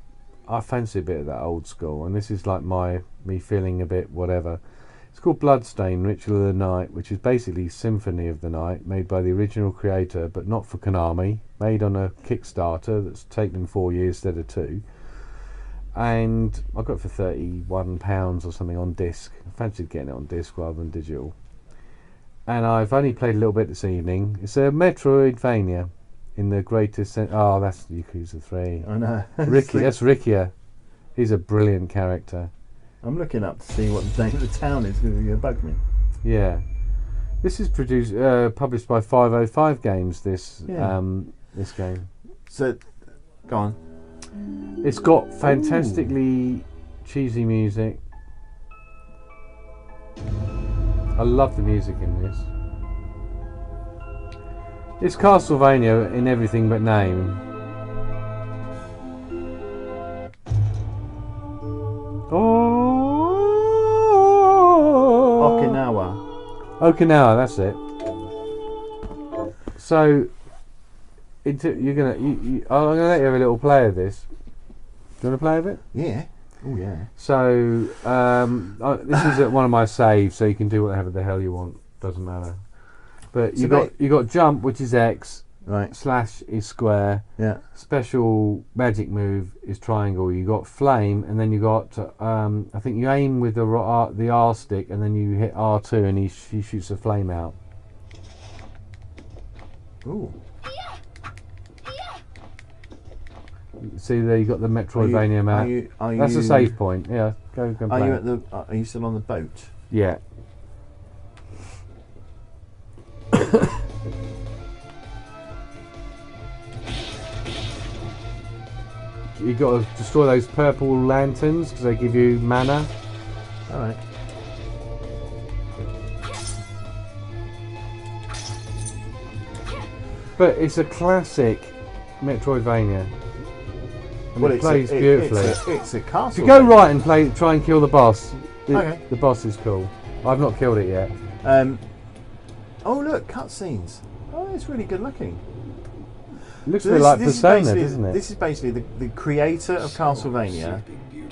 I fancy a bit of that old school, and this is like me feeling a bit whatever. It's called Bloodstained Ritual of the Night, which is basically Symphony of the Night, made by the original creator, but not for Konami, made on a Kickstarter that's taken 4 years instead of 2. And I got it for £31 or something on disc. I fancied getting it on disc rather than digital. And I've only played a little bit this evening. It's a Metroidvania in the greatest sense. Oh, that's Yakuza 3. I know. Ricky, that's Rikia. He's a brilliant character. I'm looking up to see what the name of the town is because it bugged me. Yeah. This is published by 505 Games, this game. So, go on. It's got fantastically cheesy music. I love the music in this. It's Castlevania in everything but name. Okinawa, that's it. So, I'm gonna let you have a little play of this. Do you want to play of it? Yeah. Oh yeah. So, this is at one of my saves, so you can do whatever the hell you want. Doesn't matter. But you got jump, which is X, Right. Slash is square. Yeah. Special magic move is triangle. You got flame, and then you got I think you aim with the R stick, and then you hit R2, and he shoots a flame out. Ooh. See there, you got the Metroidvania map. That's a save point. Yeah, go play. Are you at the? Are you still on the boat? Yeah. You got to destroy those purple lanterns because they give you mana. All right. But it's a classic Metroidvania. And it plays beautifully. It's a castle. If you go right and try and kill the boss, Okay. the boss is cool. I've not killed it yet. Oh look, cutscenes. Oh, it's really good looking. It looks a bit like Persona, doesn't it? This is basically the creator of Castlevania.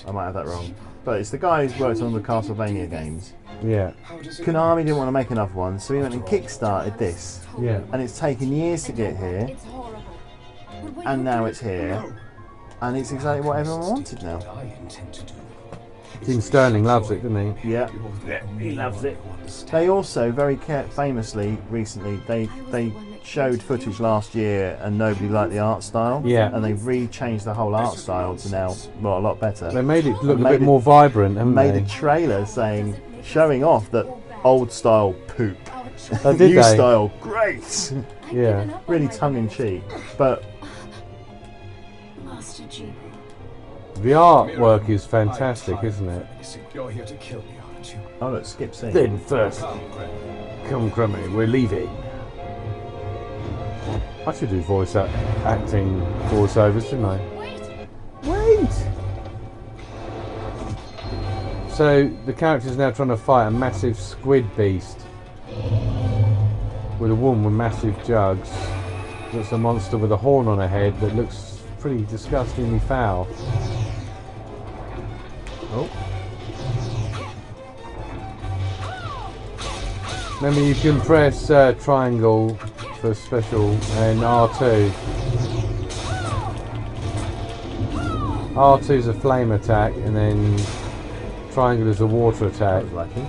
I might have that wrong, but it's the guy who's worked on the Castlevania games. Yeah. Konami didn't want to make another one, so he went and kickstarted this. Yeah. And it's taken years to get here, and now it's here, and it's exactly what everyone wanted now. Tim Sterling loves it, doesn't he? Yeah, he loves it. They also very famously recently they showed footage last year and nobody liked the art style. Yeah. And they've re-changed the whole art style to now a lot better. They made it look a bit more vibrant, haven't they? Made a trailer showing off that old style poop, did new they? style great. Yeah. Really tongue in cheek, but the artwork is fantastic, isn't it? You're here to kill me, aren't you? oh look, skip scene. Then first, come Crummy, we're leaving. I should do acting voiceovers, shouldn't I? Wait! So the character's now trying to fight a massive squid beast with a woman with massive jugs. That's a monster with a horn on her head that looks pretty disgustingly foul. Oh. Remember, you can press triangle for special and R2. R2 is a flame attack, and then triangle is a water attack. That was lucky.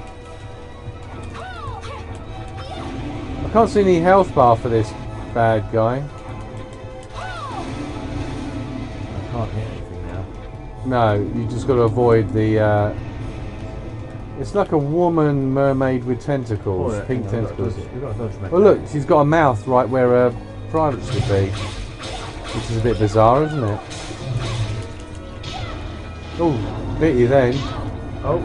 I can't see any health bar for this bad guy. I can't hear anything now. No, you just got to avoid the. It's like a woman mermaid with tentacles, Oh, yeah, pink tentacles. We've got to dodge Oh look, she's got a mouth right where her privates should be, which is a bit bizarre, isn't it? Oh, bit you then. Oh.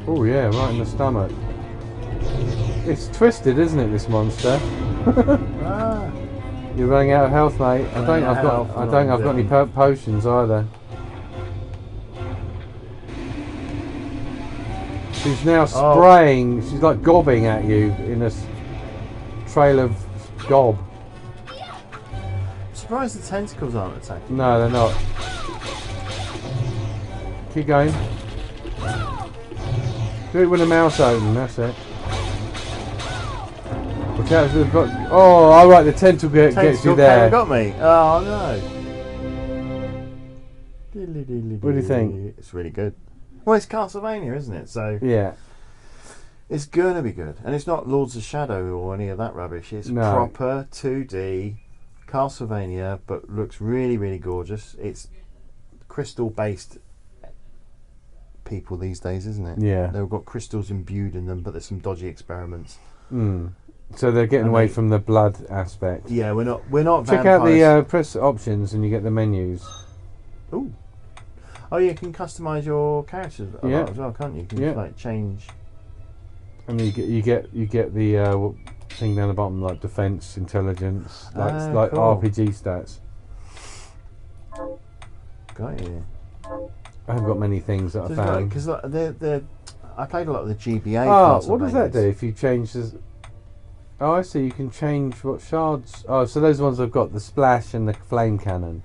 Oh yeah, right in the stomach. It's twisted, isn't it, this monster? Ah. You're running out of health, mate. I don't think I've got any potions either. She's now spraying. She's like gobbing at you in a trail of gob. I'm surprised the tentacles aren't attacking. No, they're not. Keep going. Do it with the mouse open. That's it. Watch out, they've got. Oh, all right. The tentacle gets you there. Got me. Oh no. What do you think? It's really good. Well, it's Castlevania, isn't it? So Yeah. it's gonna be good, and it's not Lords of Shadow or any of that rubbish. It's No. proper 2D Castlevania, but looks really, really gorgeous. It's crystal-based people these days, isn't it? Yeah. They've got crystals imbued in them, but there's some dodgy experiments. So they're getting away from the blood aspect. Yeah, we're not. Check out the press options, and you get the menus. Ooh. Oh, you can customise your characters a lot as well, can't you? You can just, like change. And you get the thing down the bottom, like defense, intelligence, like cool. RPG stats. Got you. I haven't got many things that I found. Because I played a lot of the GBA. What does that do if you change this? Oh, I see. You can change what shards. Oh, so those ones I've got, the splash and the flame cannon.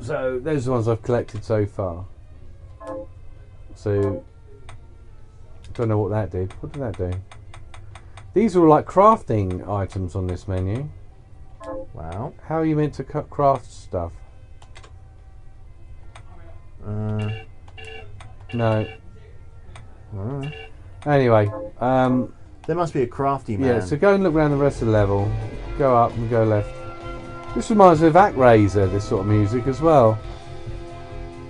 So those are the ones I've collected so far. So don't know what that did. What did that do? These are all like crafting items on this menu. Wow. How are you meant to craft stuff? No. Anyway, there must be a crafty man. Yeah, so go and look around the rest of the level. Go up and go left. This reminds me of ActRaiser, this sort of music as well.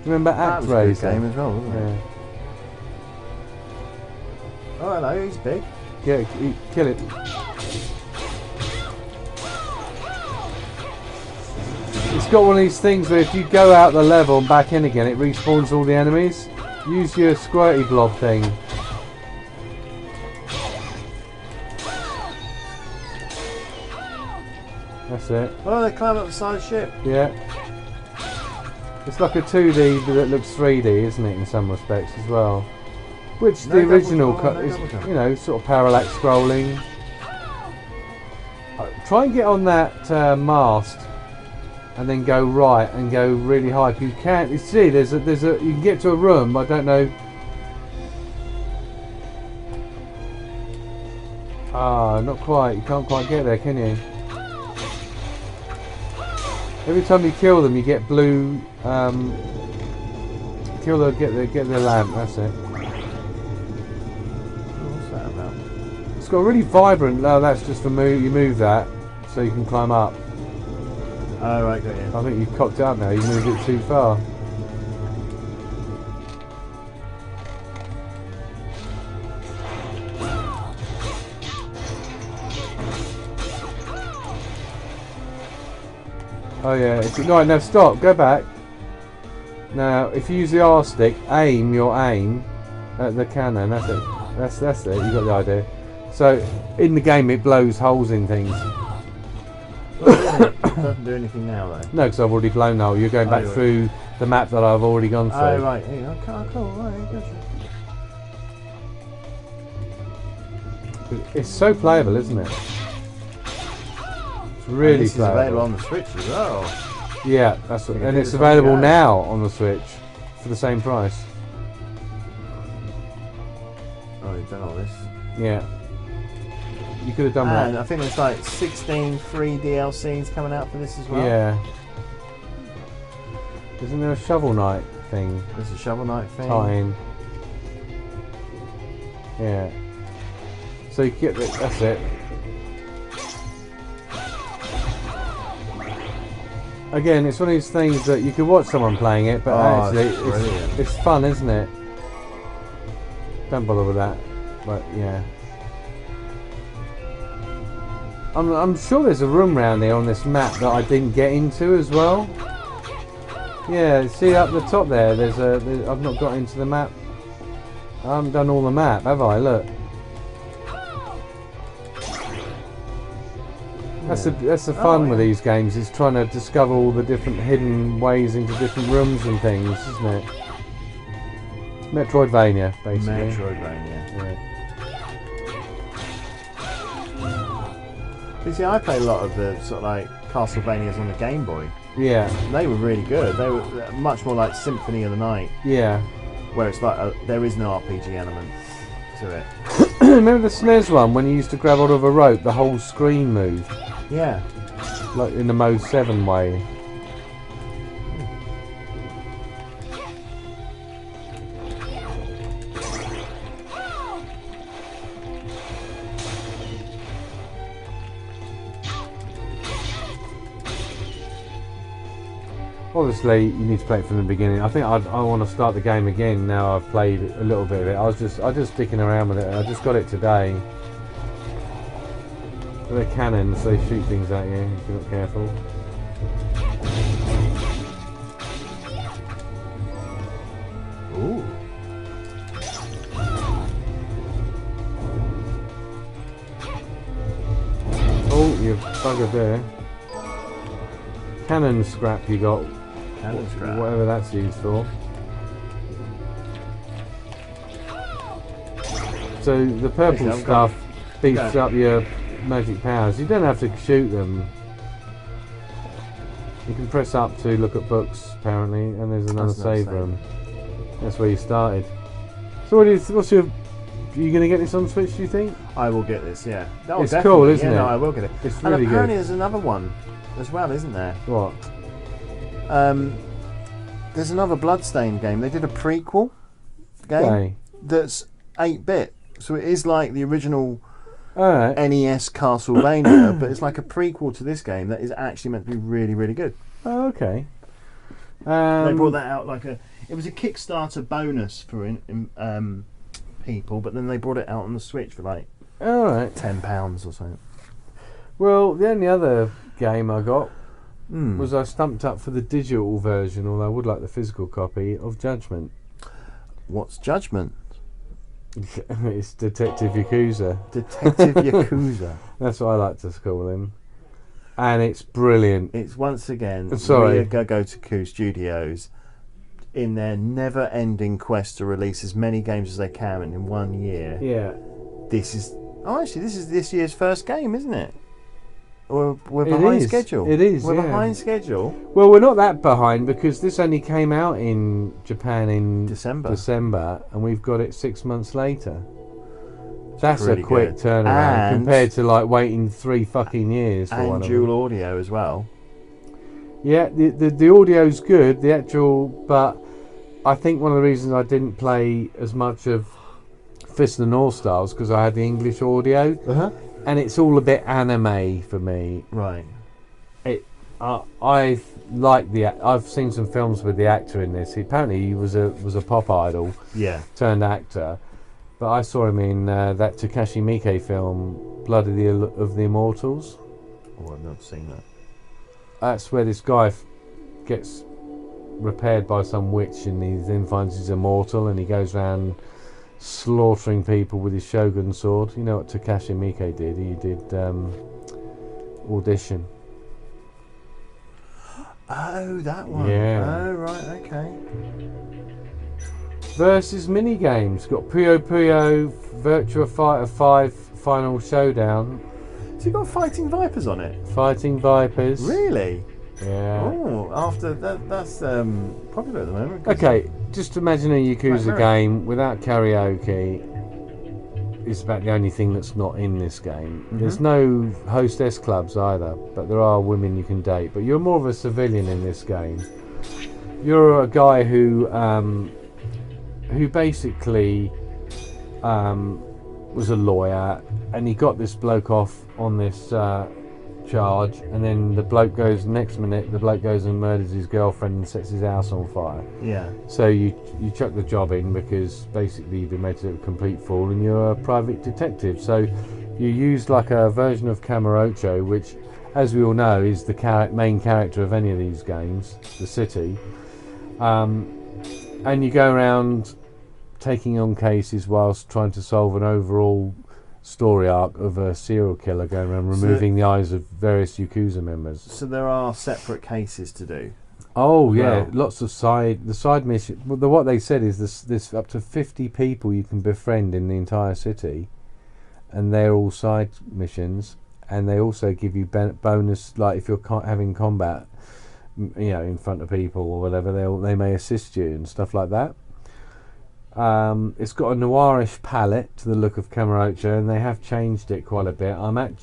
Do you remember that ActRaiser? That was a good game as well, wasn't it? Yeah. Oh, hello, he's big. Yeah, kill it. It's got one of these things where if you go out the level and back in again, it respawns all the enemies. Use your squirty blob thing. That's it. Oh, they climb up the side of the ship. Yeah. It's like a 2D but it looks 3D, isn't it, in some respects as well. Which the original is, you know, sort of parallax scrolling. Try and get on that mast and then go right and go really high. You can't. You see, there's a. You can get to a room. I don't know. Ah, not quite. You can't quite get there, can you? Every time you kill them, you get blue. Kill the get the lamp. That's it. What's that about? It's got a really vibrant. No, that's just for move. You move that so you can climb up. Oh right, got you. I think you've cocked it up now. You moved it too far. Oh yeah, right, now stop, go back. Now, if you use the R stick, aim your aim at the cannon, that's it. That's it, you got the idea. So, in the game it blows holes in things. It doesn't do anything now though. No, because I've already blown a hole. You're going back through the map that I've already gone through. Oh right, yeah, cool, right, gotcha. It's so playable, isn't it? It's really this playable. Is available on the Switch as well. Yeah, that's what, and it's available now on the Switch for the same price. Oh, you've done all this. Yeah. You could have done that. And I think there's like 16 free DLCs coming out for this as well. Yeah. Isn't there a Shovel Knight thing? There's a Shovel Knight thing. Tie-in. Yeah. So you get the, that's it. Again, it's one of these things that you could watch someone playing it, but actually it's fun, isn't it? Don't bother with that. But yeah. I'm sure there's a room round there on this map that I didn't get into as well. Yeah, see up the top there, I've not got into the map. I haven't done all the map, have I? Look. That's the fun with these games, is trying to discover all the different hidden ways into different rooms and things, isn't it? Metroidvania, basically. Metroidvania. Yeah. You see, I play a lot of the sort of like Castlevanias on the Game Boy. Yeah. They were really good. They were much more like Symphony of the Night. Yeah. Where it's like there is no RPG element to it. Remember the SNES one when you used to grab hold of a rope, the whole screen moved? Yeah. Like in the Mode 7 way. Obviously, you need to play it from the beginning. I think I want to start the game again now I've played a little bit of it. I was just sticking around with it. I just got it today. They're cannons, they shoot things at you if you're not careful. Ooh. Oh, you bugger there. Cannon scrap you got. Cannon scrap. Whatever that's used for. So the purple stuff beefs up your magic powers. You don't have to shoot them. You can press up to look at books, apparently, and there's another save room. That's where you started. So what's your... Are you going to get this on Switch, do you think? I will get this, yeah. Oh, it's definitely. cool, isn't it? No, I will get it. It's and really apparently good. there's another one as well, isn't there? What? There's another Bloodstained game. They did a prequel game that's 8-bit. So it is like the original NES Castlevania, but it's like a prequel to this game that is actually meant to be really, really good. Oh, okay. They brought that out like it was a Kickstarter bonus for people, but then they brought it out on the Switch for like £10 or something. Well, the only other game I got was I stumped up for the digital version, although I would like the physical copy of Judgement. What's Judgement? It's Detective Yakuza. Detective Yakuza. That's what I like to call him. And it's brilliant. It's once again RGG Studios in their never-ending quest to release as many games as they can in 1 year. Yeah. This is this year's first game, isn't it? We're behind schedule. It is. We're behind schedule. Well, we're not that behind because this only came out in Japan in December, and we've got it 6 months later. That's a quick turnaround compared to like waiting 3 fucking years for one of them. And dual audio as well. Yeah, the audio's good, but I think one of the reasons I didn't play as much of Fist of the North Stars because I had the English audio, and it's all a bit anime for me. Right. I've seen some films with the actor in this. Apparently he was a pop idol. Yeah. Turned actor. But I saw him in that Takashi Miike film, Blood of the Immortals. Oh, I've not seen that. That's where this guy gets repaired by some witch and he then finds he's immortal and he goes around slaughtering people with his shogun sword. You know what Takashi Miike did? He did Audition. Oh, that one. Yeah. Oh, right, okay. Versus minigames. Got Puyo Puyo, Virtua Fighter 5 Final Showdown. So you got Fighting Vipers on it? Fighting Vipers. Really? Yeah. Oh, after that's popular at the moment. Okay, just imagine a Yakuza game without karaoke. It's about the only thing that's not in this game. There's no hostess clubs either, but there are women you can date. But you're more of a civilian in this game. You're a guy who basically was a lawyer, and he got this bloke off on this charge, and then next minute the bloke goes and murders his girlfriend and sets his house on fire. Yeah. So you chuck the job in because basically you've been made to look a complete fool and you're a private detective. So you use like a version of Kamurocho, which, as we all know, is the main character of any of these games, the city. And you go around taking on cases whilst trying to solve an overall story arc of a serial killer going around removing the eyes of various Yakuza members. So there are separate cases to do. Oh yeah, lots of side mission. Well, what they said is there's up to 50 people you can befriend in the entire city, and they're all side missions. And they also give you bonus, like if you're having combat, in front of people or whatever, they may assist you and stuff like that. It's got a noirish palette to the look of Kamurocho, and they have changed it quite a bit.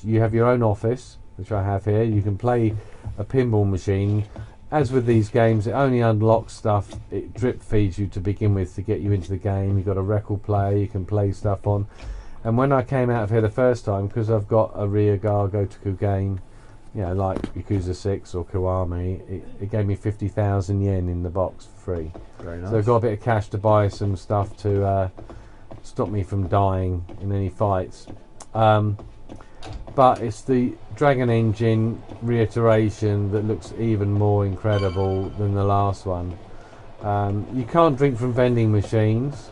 You have your own office, which I have here. You can play a pinball machine. As with these games, it only unlocks stuff. It drip feeds you to begin with to get you into the game. You've got a record player you can play stuff on. And when I came out of here the first time, because I've got a Ryoga Gotoku game, like Yakuza 6 or Kiwami, it gave me 50,000 yen in the box for free. Very nice. So I got a bit of cash to buy some stuff to stop me from dying in any fights. But it's the Dragon Engine reiteration that looks even more incredible than the last one. You can't drink from vending machines.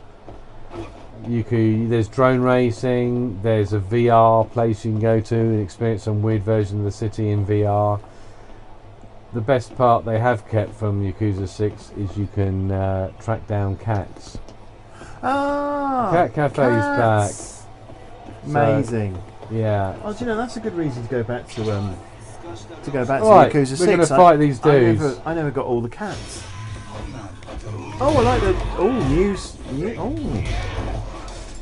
There's drone racing, there's a VR place you can go to and experience some weird version of the city in VR. The best part they have kept from Yakuza 6 is you can track down cats. Cat Cafe's back. Amazing. So, yeah. Oh, do you know, that's a good reason to go back to to go back to Right, Yakuza 6. we're going to fight these dudes. I never got all the cats. Oh, I like the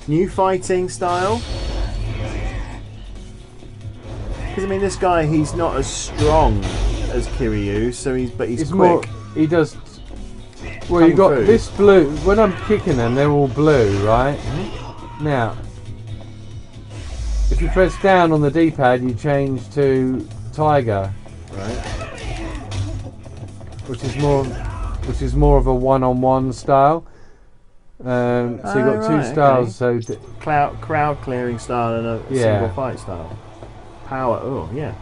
new fighting style. Because I mean, this guy, he's not as strong as Kiryu, so he's quick. More, he does. Well, you got this blue. When I'm kicking them, they're all blue, right? Now, if you press down on the D-pad, you change to Tiger, right? Which is more of a one-on-one style. So you've got two styles. Okay. So crowd clearing style and a single fight style. Power. Oh yeah.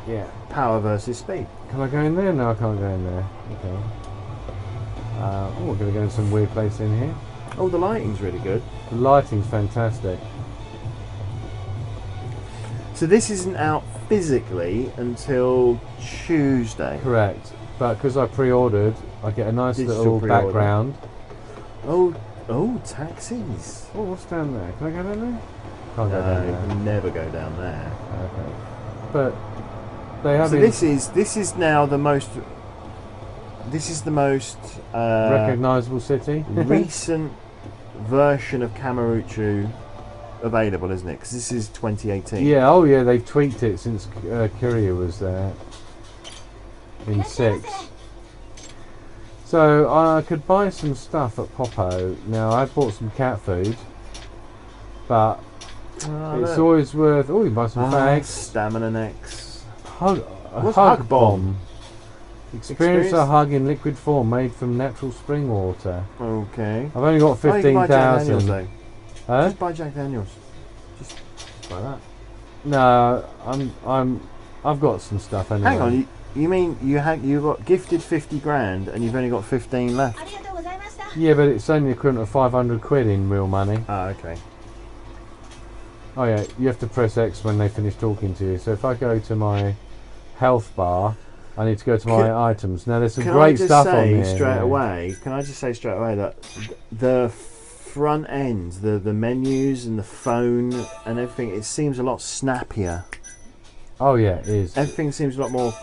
Yeah. Power versus speed. Can I go in there? No, I can't go in there. Okay. We're going to go in some weird place in here. Oh, the lighting's really good. The lighting's fantastic. So this isn't out physically until Tuesday. Correct. But because I pre-ordered, I get a nice little background. Oh, taxis. Oh, what's down there? Can I go down there? Can't go down there. You can never go down there. Okay. But they have. So this is now the most. This is the most recognisable city. recent version of Kamurocho available, isn't it? Because this is 2018. Yeah. Oh, yeah. They've tweaked it since Kiryu was there in 6. So I could buy some stuff at Popo. Now I bought some cat food, but it's always worth. Oh, you buy some fags. Stamina necks. Hug bomb. Experience a hug in liquid form made from natural spring water. Okay. I've only got 15,000. Huh? Just buy Jack Daniels. Just buy that. No, I've got some stuff anyway. Hang on, you mean you got gifted 50 grand and you've only got 15 left? Yeah, but it's only the equivalent of 500 quid in real money. Ah, okay. Oh yeah, you have to press X when they finish talking to you. So if I go to my health bar, I need to go to my items. Now there's some great stuff on here. Can I just say straight away that the front end, the menus and the phone and everything, it seems a lot snappier. Oh yeah, it is. Everything seems a lot more,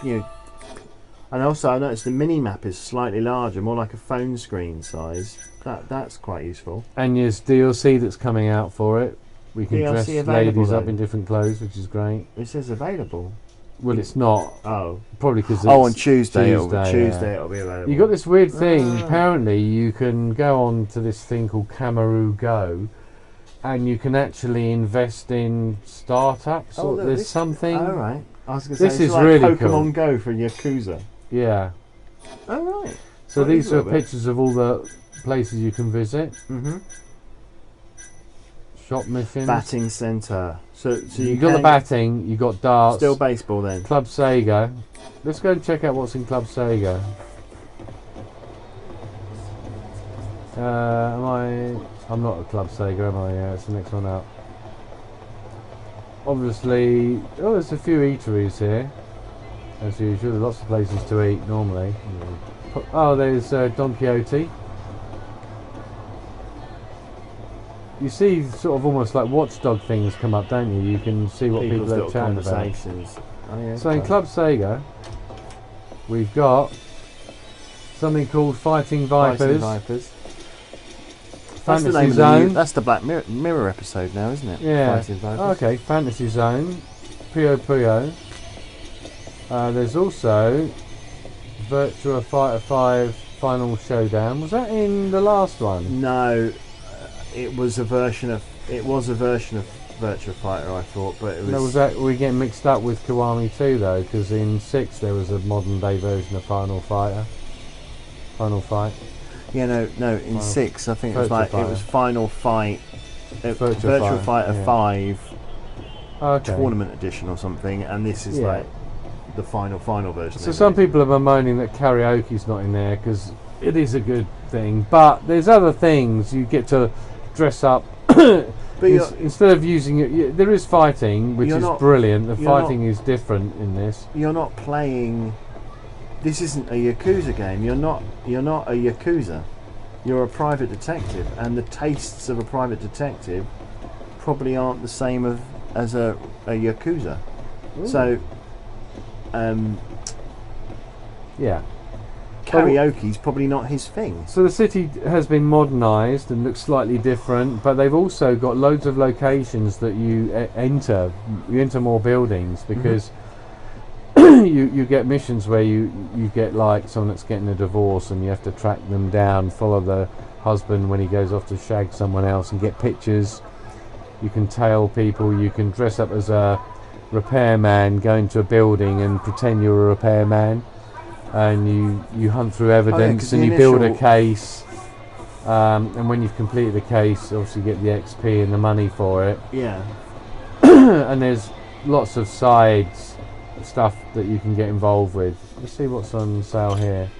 and also I noticed the mini map is slightly larger, more like a phone screen size. That's quite useful. And there's DLC that's coming out for it. We can dress ladies up in different clothes, which is great. It says available. Well, it's not. Oh, probably because it's on Tuesday it'll be available. You got this weird thing. Apparently, you can go on to this thing called Kamurocho Go, and you can actually invest in startups. Oh, there's something. Oh, right. I was going to say this is like really Pokemon cool. Go for Yakuza. Yeah. Oh, right. So these are pictures of all the places you can visit. Mm-hmm. Shop missions. Batting centre. So you got the batting. You got darts. Still baseball then. Club Sega. Let's go and check out what's in Club Sega. I'm not at Club Sega, am I? Yeah, it's the next one out. Obviously, there's a few eateries here. As usual, there's lots of places to eat normally. Oh, there's Don Quixote. You see sort of almost like watchdog things come up, don't you? You can see what people are chatting about. Oh, yeah, so in Club Sega, we've got something called Fighting Vipers. Fantasy Zone. That's the Black Mirror episode now, isn't it? Yeah. Fighting Vipers. Okay, Fantasy Zone. Puyo Puyo. There's also Virtua Fighter 5 Final Showdown. Was that in the last one? No. It was a version of Virtua Fighter, I thought, but it was. No, was that we getting mixed up with Kiwami 2 though? Because in 6 there was a modern day version of Final Fight. Yeah, no. In 6, I think it was Final Fight, Virtua Fighter 5 Tournament Edition or something, and this is like the final version. So some people are bemoaning that karaoke's not in there because it is a good thing, but there's other things you get to dress up. But instead of using it, there is fighting, which is brilliant. The fighting is different in this. You're not playing. This isn't a Yakuza game. You're not a Yakuza. You're a private detective, and the tastes of a private detective probably aren't the same as a Yakuza. Ooh. So, Yeah. karaoke's probably not his thing. So the city has been modernised and looks slightly different, but they've also got loads of locations that you enter. You enter more buildings because you get missions where you get like someone that's getting a divorce and you have to track them down, follow the husband when he goes off to shag someone else and get pictures. You can tail people, you can dress up as a repairman, go into a building and pretend you're a repairman, and you hunt through evidence and you build a case, and when you've completed the case, obviously you get the XP and the money for it. Yeah. And there's lots of sides stuff that you can get involved with. Let's see what's on sale here.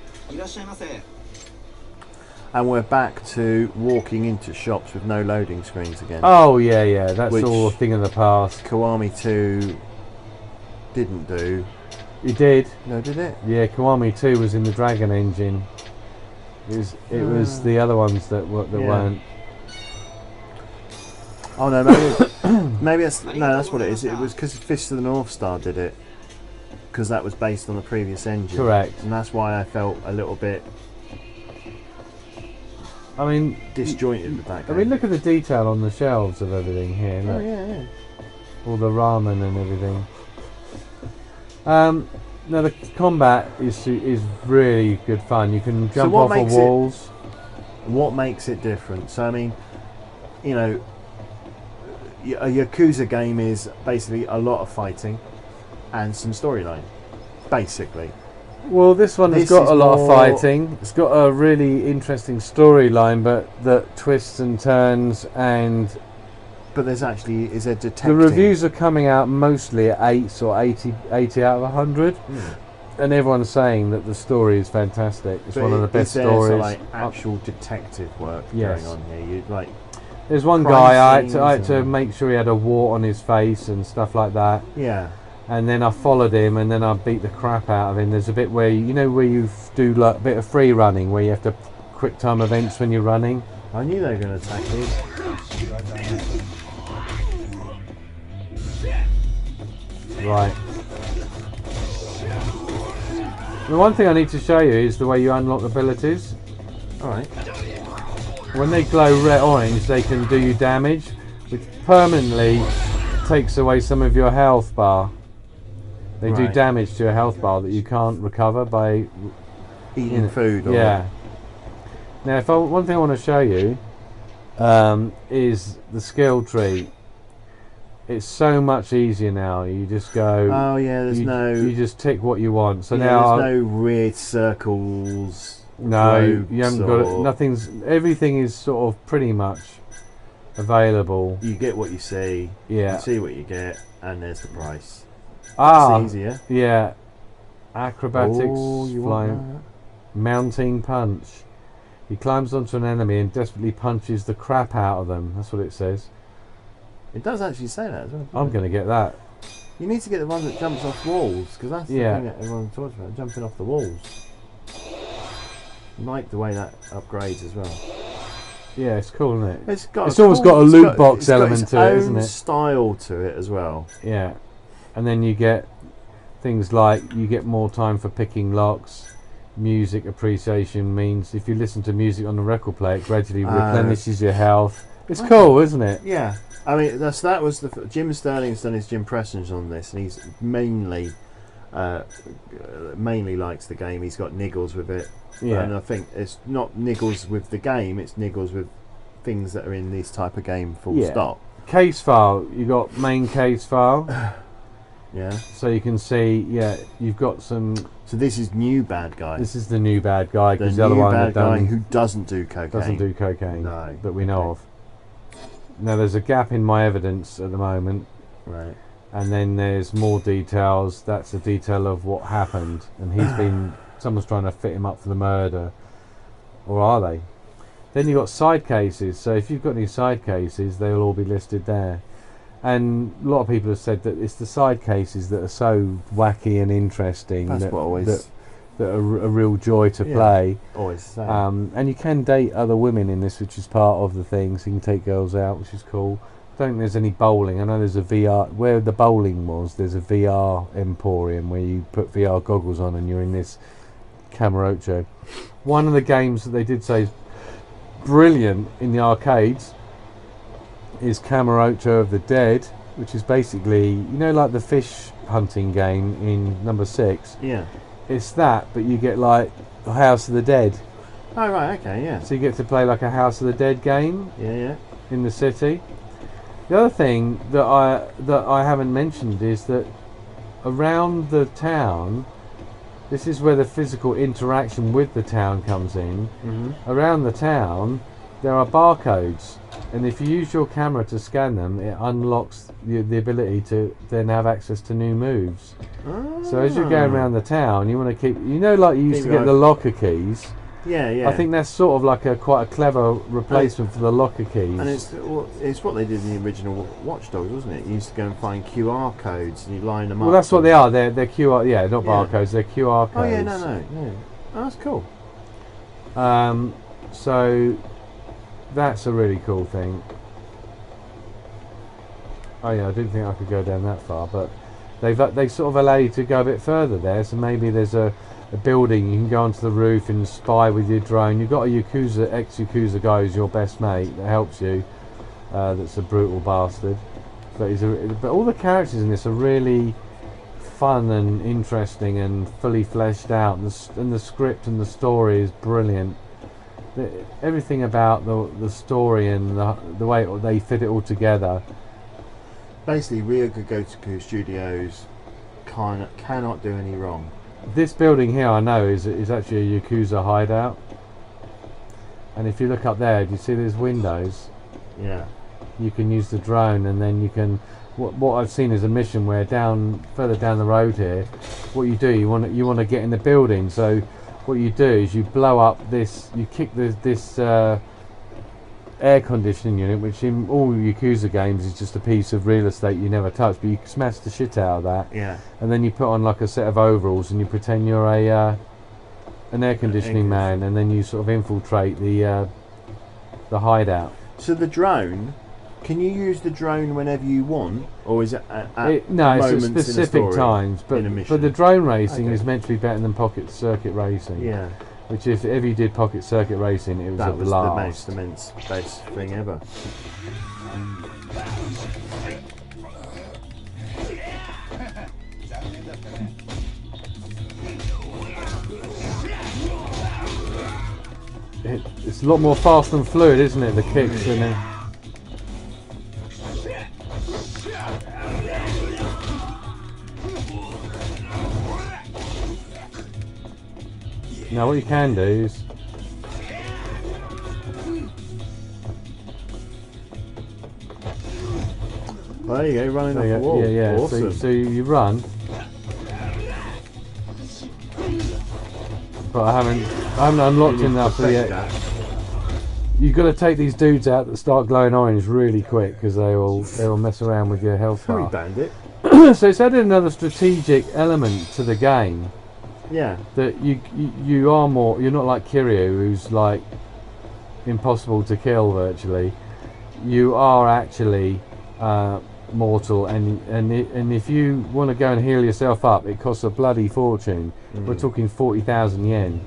And we're back to walking into shops with no loading screens again. Oh yeah, that's all a thing of the past. Kiwami 2 didn't do. It did. No, did it? Yeah, Kiwami 2 was in the Dragon engine. It was the other ones that weren't. Oh no, maybe that's what it is. It was because Fist of the North Star did it, because that was based on the previous engine. Correct. And that's why I felt a little bit. I mean, disjointed with that game. I mean, look at the detail on the shelves of everything here. Look. Oh yeah. All the ramen and everything. Now the combat is really good fun. You can jump off of walls. What makes it different? So I mean, you know, a Yakuza game is basically a lot of fighting and some storyline, basically. Well, this one has got a lot of fighting. It's got a really interesting storyline, but that twists and turns and. But there's actually is a detective. The reviews are coming out mostly at 8 or 80 out of 100, and everyone's saying that the story is fantastic. It's one of the best stories. Like actual detective work going on here. You like. There's one guy I had to make sure he had a wart on his face and stuff like that. Yeah. And then I followed him, and then I beat the crap out of him. There's a bit where where you do like a bit of free running, where you have to quick time events when you're running. I knew they were going to attack these. Right. The one thing I need to show you is the way you unlock abilities. Alright. When they glow red orange, they can do you damage, which permanently takes away some of your health bar. They do damage to your health bar that you can't recover by eating food. Yeah. Now, one thing I want to show you is the skill tree. It's so much easier now. You just go. Oh yeah, You just tick what you want. So yeah, now there's no weird circles. No, you haven't got it. Nothing's. Everything is sort of pretty much available. You get what you see. Yeah. You see what you get, and there's the price. It's easier. Yeah. Acrobatics, flying, mounting punch. He climbs onto an enemy and desperately punches the crap out of them. That's what it says. It does actually say that as well. I'm going to get that. You need to get the one that jumps off walls, because that's the thing that everyone talks about, jumping off the walls. I like the way that upgrades as well. Yeah, it's cool, isn't it? It's almost got a loot box element to it, isn't it? Style to it as well. Yeah, and then you get things like you get more time for picking locks. Music appreciation means if you listen to music on the record player, it gradually replenishes your health. It's cool, isn't it? Yeah. I mean, that was Jim Sterling's done his impressions on this, and he's mainly likes the game. He's got niggles with it, and I think it's not niggles with the game; it's niggles with things that are in this type of game. Full stop. Case file. You got main case file. Yeah. So you can see, you've got some. So this is new bad guy. This is the new bad guy because the other new one bad guy who doesn't do cocaine. Doesn't do cocaine. No. That we know of. Now there's a gap in my evidence at the moment. Right. And then there's more details. That's a detail of what happened, and someone's trying to fit him up for the murder, or are they? Then you've got side cases. So if you've got any side cases, they'll all be listed there. And a lot of people have said that it's the side cases that are so wacky and interesting. That's what always. That are a real joy to play. Always say. And you can date other women in this, which is part of the thing. So you can take girls out, which is cool. don't think there's any bowling. I know there's a VR where the bowling was. There's a VR emporium where you put VR goggles on and you're in this Camarocho. One of the games that they did say is brilliant in the arcades is Camarocho of the Dead, which is basically, you know, like the fish hunting game in number 6. Yeah. It's that, but you get like House of the Dead. Oh right, okay, yeah. So you get to play like a House of the Dead game. Yeah. In the city. The other thing that I haven't mentioned is that around the town, this is where the physical interaction with the town comes in. Around the town, there are barcodes, and if you use your camera to scan them, it unlocks the ability to then have access to new moves. So as you're going around the town, you want to keep, you know, like you used to get the locker keys. Yeah. I think that's sort of like quite a clever replacement for the locker keys. And it's what they did in the original Watch Dogs, wasn't it? You used to go and find QR codes and you line them up. Well, that's what they are. They're QR. Yeah, not barcodes. They're QR codes. Oh yeah, no. Oh, that's cool. So that's a really cool thing. Oh yeah, I didn't think I could go down that far, but they sort of allow you to go a bit further there. So maybe there's a building, you can go onto the roof and spy with your drone. You've got a ex-Yakuza guy who's your best mate that helps you. That's a brutal bastard. But all the characters in this are really fun and interesting and fully fleshed out. And the script and the story is brilliant. Everything about the story and the way they fit it all together. Basically, RGG Studios cannot do any wrong. This building here, I know, is actually a Yakuza hideout. And if you look up there, do you see there's windows? Yeah. You can use the drone, and then you can. What I've seen is a mission where further down the road here, what you do, you want to get in the building. So what you do is you blow up this, you kick this air conditioning unit, which in all Yakuza games is just a piece of real estate you never touch, but you smash the shit out of that. Yeah. And then you put on like a set of overalls and you pretend you're an air conditioning man, and then you sort of infiltrate the hideout. So the drone, can you use the drone whenever you want, or is it no, it's at specific times. But the drone racing is meant to be better than pocket circuit racing. Yeah. Which if you did pocket circuit racing, it was a blast. That was the most immense best thing ever. It's a lot more fast and fluid, isn't it? The kicks and then. Now what you can do is well, there you go, running off the wall. Yeah. Awesome. So you run, but I haven't unlocked enough yet. You've got to take these dudes out that start glowing orange really quick because they will mess around with your health bar. Bandit. So it's added another strategic element to the game. Yeah. That you are more. You're not like Kiryu, who's like impossible to kill virtually. You are actually mortal, and if you want to go and heal yourself up, it costs a bloody fortune. We're talking 40,000 yen.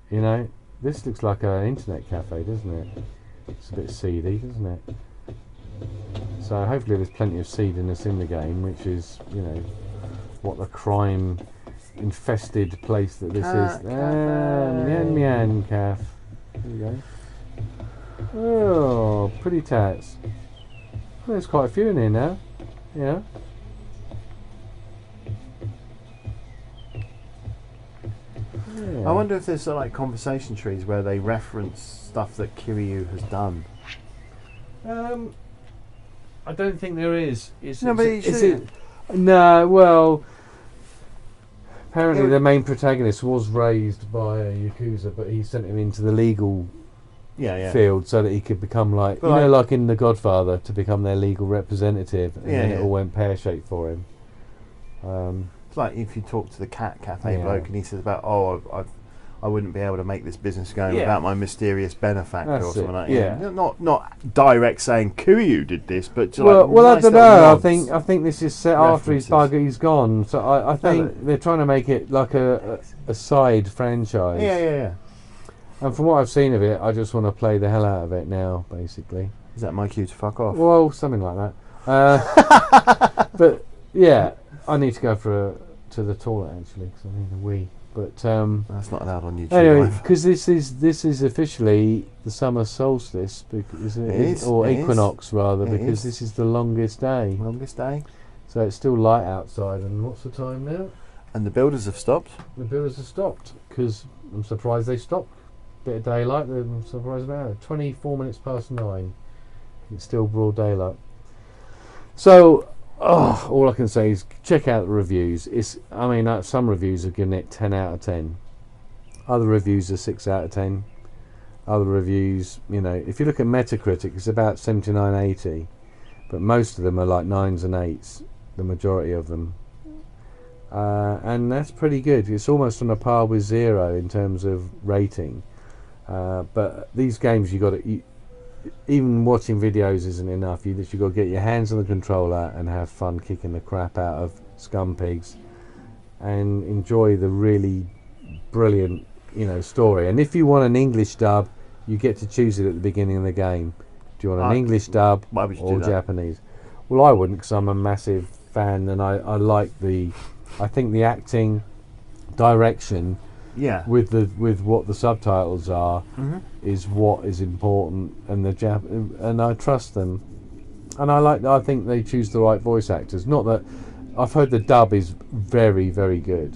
You know, this looks like an internet cafe, doesn't it? It's a bit seedy, doesn't it? So hopefully there's plenty of seediness in the game, which is, you know, what the crime infested place that this is. Mian calf. There you go. Oh, pretty tats. Well, there's quite a few in here now. Yeah. I wonder if there's like conversation trees where they reference stuff that Kiryu has done. I don't think there is. No, well, apparently the main protagonist was raised by a Yakuza, but he sent him into the legal field so that he could become like, like in The Godfather, to become their legal representative, and then it all went pear-shaped for him. It's like if you talk to the cat cafe bloke and he says about, I wouldn't be able to make this business going Yeah. without my mysterious benefactor or That's something it, like yeah. that. Not direct saying Kiryu did this, but just Well, like I nice don't little know. nods. I think this is set after he's gone. So I think they're trying to make it like a side franchise. Yeah. And from what I've seen of it, I just want to play the hell out of it now, basically. Is that my cue to fuck off? Well, something like that. But yeah, I need to go to the toilet actually because I need a wee. But that's not allowed on YouTube. anyway, because this is officially the summer solstice, or equinox rather, because this is the longest day. Longest day. So it's still light outside, and what's the time now? And the builders have stopped. The builders have stopped because I'm surprised they stopped. Bit of daylight. I'm surprised about it. 24 minutes past 9. It's still broad daylight. So. All I can say is check out the reviews. Some reviews are giving it 10 out of 10. Other reviews are 6 out of 10. Other reviews, if you look at Metacritic, it's about 79, 80, but most of them are like 9s and 8s, the majority of them. And that's pretty good. It's almost on a par with 0 in terms of rating. But these games, even watching videos isn't enough. You literally got to get your hands on the controller and have fun kicking the crap out of scum pigs and enjoy the really brilliant, story. And if you want an English dub, you get to choose it at the beginning of the game. Do you want an English dub or Japanese? Well, I wouldn't, because I'm a massive fan, and I like I think the acting, direction. Yeah. With what the subtitles are, is what is important, and and I trust them, and I think they choose the right voice actors. Not that I've heard the dub is very, very good.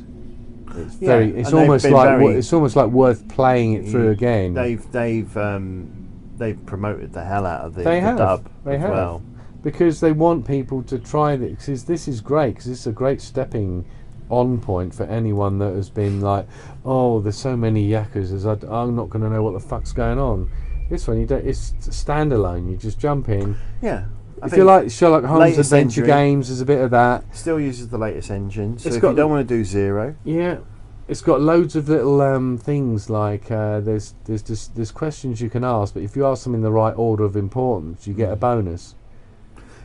It's almost like worth playing it through again. They've promoted the hell out of the dub as well, because they want people to try this. Because this is great. Because it's a great stepping on point for anyone that has been like, there's so many Yakuzas, I'm not going to know what the fuck's going on. This one, it's standalone. You just jump in. Yeah. If you like Sherlock Holmes adventure games, there's a bit of that. Still uses the latest engine, so if you don't want to do 0. Yeah. It's got loads of little things like there's questions you can ask, but if you ask them in the right order of importance, you get a bonus.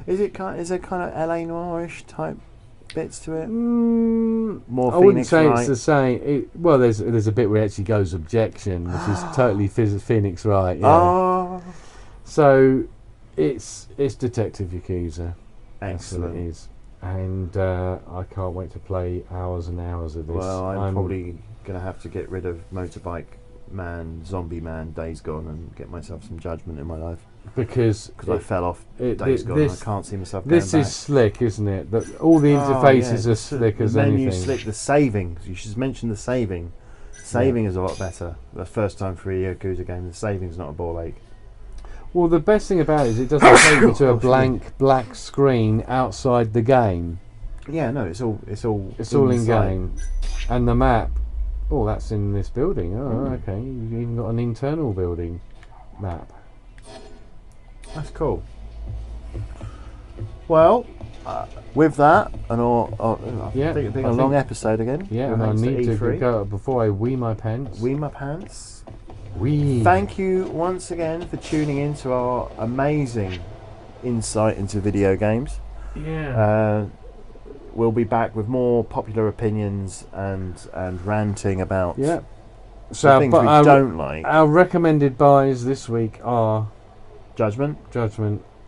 Is there kind of LA Noirish type bits to it? More I wouldn't say it's the same. There's a bit where it actually goes objection, which is totally Phoenix Wright. Yeah. So it's Detective Yakuza. Excellent. It is, and I can't wait to play hours and hours of this. Well, I'm probably going to have to get rid of Motorbike Man, Zombie Man, Days Gone, and get myself some Judgment in my life. Because I fell off Days Gone, and I can't see myself going back. This is slick, isn't it? All the interfaces are slick as anything. The menu slick, the savings. You should mention the saving. Saving is a lot better. The first time for a Yakuza game, the saving's not a ball ache. Well, the best thing about it is it doesn't take you to a blank black screen outside the game. Yeah, no, it's all in game, and the map. Oh, that's in this building. Oh, okay. You've even got an internal building map. That's cool. Well, with that, and I think it's been a long episode again. Yeah, and I need to go before I wee my pants. Wee my pants. Wee. Thank you once again for tuning in to our amazing insight into video games. Yeah. We'll be back with more popular opinions and ranting about things we don't like. Our recommended buys this week are Judgment,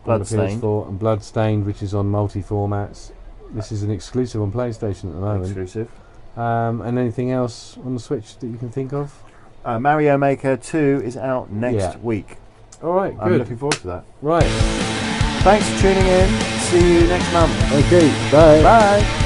Bloodstained, and Bloodstained, which is on multi-formats. This is an exclusive on PlayStation at the moment. Exclusive. And anything else on the Switch that you can think of? Mario Maker 2 is out next week. All right, good. I'm looking forward to that. Right. Thanks for tuning in. See you next month. Okay, bye. Bye.